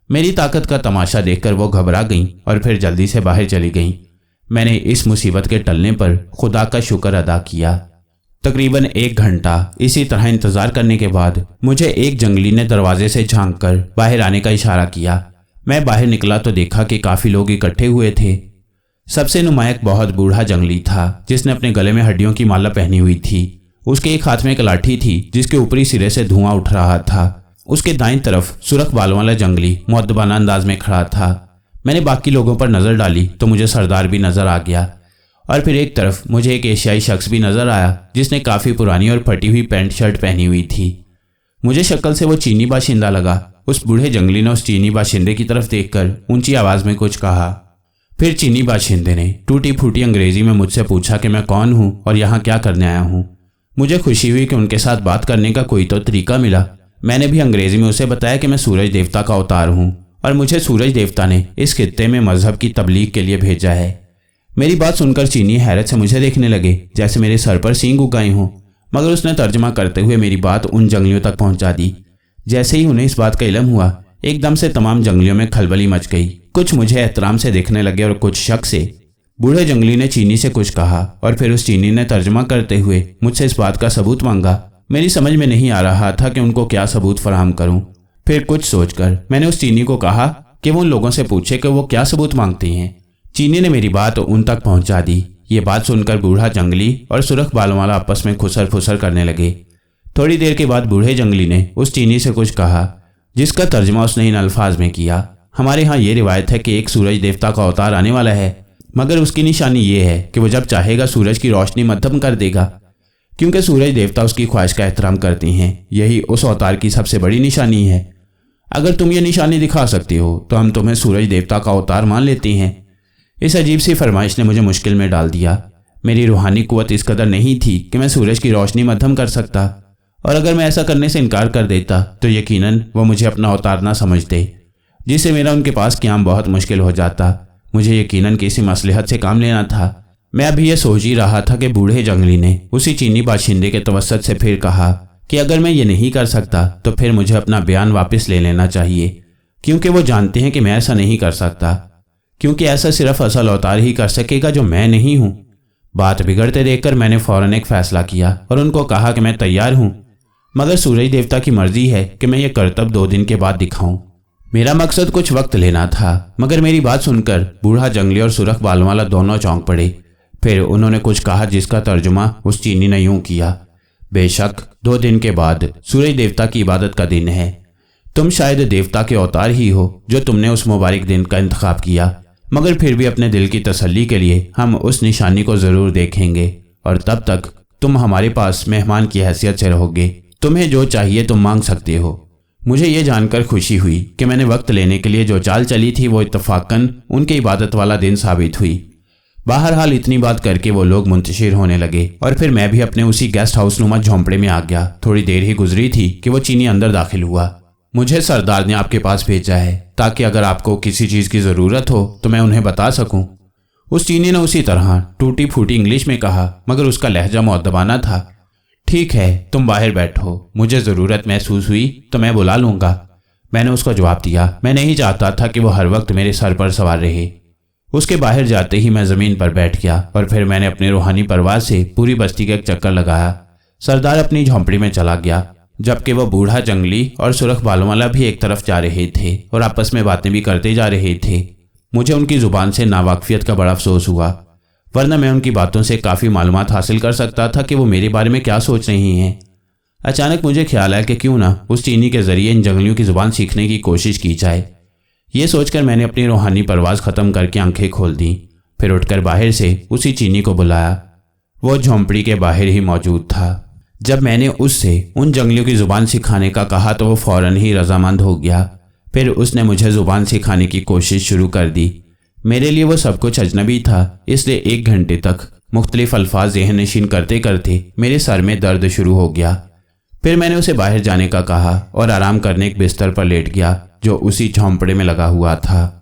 मेरी ताकत का तमाशा देखकर वो घबरा गईं और फिर जल्दी से बाहर चली गईं। मैंने इस मुसीबत के टलने पर खुदा का शुक्र अदा किया। तकरीबन 1 घंटा इसी तरह इंतज़ार करने के बाद मुझे एक जंगली ने दरवाजे से झांक कर बाहर आने का इशारा किया। मैं बाहर निकला तो देखा कि काफ़ी लोग इकट्ठे हुए थे। सबसे नुमाया बहुत बूढ़ा जंगली था जिसने अपने गले में हड्डियों की माला पहनी हुई थी। उसके एक हाथ में एक लाठी थी जिसके ऊपरी सिरे से धुआं उठ रहा था। उसके दाईं तरफ सुरख बालों वाला जंगली मुअद्दबाना अंदाज में खड़ा था। मैंने बाकी लोगों पर नज़र डाली तो मुझे सरदार भी नज़र आ गया और फिर एक तरफ मुझे एक एशियाई शख्स भी नज़र आया जिसने काफ़ी पुरानी और फटी हुई पैंट शर्ट पहनी हुई थी। मुझे शक्ल से वो चीनी बाशिंदा लगा। उस बूढ़े जंगली ने उस चीनी बाशिंदे की तरफ देखकर ऊंची आवाज़ में कुछ कहा। फिर चीनी बाशिंदे ने टूटी फूटी अंग्रेजी में मुझसे पूछा कि मैं कौन हूँ और यहाँ क्या करने आया हूँ। मुझे खुशी हुई कि उनके साथ बात करने का कोई तो तरीका मिला। मैंने भी अंग्रेजी में उसे बताया कि मैं सूरज देवता का अवतार हूँ और मुझे सूरज देवता ने इस खित्ते में मजहब की तबलीग के लिए भेजा है। मेरी बात सुनकर चीनी हैरत से मुझे देखने लगे जैसे मेरे सर पर सींग उगाई हों, मगर उसने तर्जमा करते हुए मेरी बात उन जंगलियों तक पहुंचा दी। जैसे ही उन्हें इस बात का इल्म हुआ, एकदम से तमाम जंगलियों में खलबली मच गई। कुछ मुझे एहतराम से देखने लगे और कुछ शक से। बूढ़े जंगली ने चीनी से कुछ कहा और फिर उस चीनी ने तर्जमा करते हुए मुझसे इस बात का सबूत मांगा। मेरी समझ में नहीं आ रहा था कि उनको क्या सबूत फराहम करूं। फिर कुछ सोचकर मैंने उस चीनी को कहा कि वो उन लोगों से पूछे कि वो क्या सबूत मांगते हैं। चीनी ने मेरी बात उन तक पहुंचा दी। ये बात सुनकर बूढ़ा जंगली और सुरख बालों वाला आपस में खुसर फुसर करने लगे। थोड़ी देर के बाद बूढ़े जंगली ने उस चीनी से कुछ कहा जिसका तर्जमा उसने इन अल्फाज में किया। हमारे यहाँ ये रिवायत है कि एक सूरज देवता का अवतार आने वाला है, मगर उसकी निशानी ये है कि वो जब चाहेगा सूरज की रोशनी मध्यम कर देगा, क्योंकि सूरज देवता उसकी ख्वाहिश का एहतराम करते हैं। यही उस अवतार की सबसे बड़ी निशानी है। अगर तुम ये निशानी दिखा सकते हो तो हम तुम्हें सूरज देवता का अवतार मान लेते हैं। इस अजीब सी फरमाइश ने मुझे मुश्किल में डाल दिया। मेरी रूहानी कुव्वत इस कदर नहीं थी कि मैं सूरज की रोशनी मध्यम कर सकता, और अगर मैं ऐसा करने से इनकार कर देता तो यकीनन वो मुझे अपना अवतार ना समझते, जिससे मेरा उनके पास क़याम बहुत मुश्किल हो जाता। मुझे यकीनन किसी मसलहत से काम लेना था। मैं अभी यह सोच ही रहा था कि बूढ़े जंगली ने उसी चीनी बाशिंदे के तवस्सुत से फिर कहा कि अगर मैं ये नहीं कर सकता तो फिर मुझे अपना बयान वापस ले लेना चाहिए, क्योंकि वो जानते हैं कि मैं ऐसा नहीं कर सकता, क्योंकि ऐसा सिर्फ असल अवतार ही कर सकेगा जो मैं नहीं हूँ। बात बिगड़ते देखकर मैंने फौरन एक फ़ैसला किया और उनको कहा कि मैं तैयार हूँ, मगर सूरज देवता की मर्जी है कि मैं ये करतब 2 दिन के बाद दिखाऊं। मेरा मकसद कुछ वक्त लेना था, मगर मेरी बात सुनकर बूढ़ा जंगली और सुरख बालों वाला दोनों चौंक पड़े। फिर उन्होंने कुछ कहा जिसका तर्जुमा उस चीनी ने यूं किया, बेशक 2 दिन के बाद सूरज देवता की इबादत का दिन है। तुम शायद देवता के अवतार ही हो जो तुमने उस मुबारक दिन का इंतखाब किया, मगर फिर भी अपने दिल की तसल्ली के लिए हम उस निशानी को ज़रूर देखेंगे, और तब तक तुम हमारे पास मेहमान की हैसियत से रहोगे। तुम्हें जो चाहिए तुम मांग सकते हो। मुझे ये जानकर खुशी हुई कि मैंने वक्त लेने के लिए जो चाल चली थी वो इत्तफाकन उनके इबादत वाला दिन साबित हुई। बहरहाल इतनी बात करके वो लोग मुंतशिर होने लगे और फिर मैं भी अपने उसी गेस्ट हाउस नुमा झोंपड़े में आ गया। थोड़ी देर ही गुजरी थी कि वो चीनी अंदर दाखिल हुआ। मुझे सरदार ने आपके पास भेजा है ताकि अगर आपको किसी चीज़ की ज़रूरत हो तो मैं उन्हें बता सकूं। उस चीनी ने उसी तरह टूटी फूटी इंग्लिश में कहा, मगर उसका लहजा मुअद्दबाना था। ठीक है, तुम बाहर बैठो, मुझे ज़रूरत महसूस हुई तो मैं बुला लूँगा। मैंने उसको जवाब दिया। मैं नहीं चाहता था कि वो हर वक्त मेरे सर पर सवार रहे। उसके बाहर जाते ही मैं ज़मीन पर बैठ गया और फिर मैंने अपनी रूहानी परवाज़ से पूरी बस्ती का एक चक्कर लगाया। सरदार अपनी झोंपड़ी में चला गया, जबकि वह बूढ़ा जंगली और सुरख बालों वाला भी एक तरफ जा रहे थे और आपस में बातें भी करते जा रहे थे। मुझे उनकी ज़ुबान से नावाकफियत का बड़ा अफसोस हुआ, वरना मैं उनकी बातों से काफ़ी मालूमात हासिल कर सकता था कि वो मेरे बारे में क्या सोच रही हैं। अचानक मुझे ख्याल आया कि क्यों ना उस चीनी के ज़रिए इन जंगलियों की ज़ुबान सीखने की कोशिश की जाए। ये सोचकर मैंने अपनी रूहानी परवाज़ ख़त्म करके आंखें खोल दी। फिर उठकर बाहर से उसी चीनी को बुलाया। वो झोंपड़ी के बाहर ही मौजूद था। जब मैंने उससे उन जंगलियों की ज़ुबान सिखाने का कहा तो वो फ़ौरन ही रजामंद हो गया। फिर उसने मुझे ज़ुबान सिखाने की कोशिश शुरू कर दी। मेरे लिए वो सब कुछ अजनबी था, इसलिए 1 घंटे तक मुख्तलिफ अल्फाज ज़हन नशीन करते करते मेरे सर में दर्द शुरू हो गया। फिर मैंने उसे बाहर जाने का कहा और आराम करने एक बिस्तर पर लेट गया जो उसी झोंपड़े में लगा हुआ था।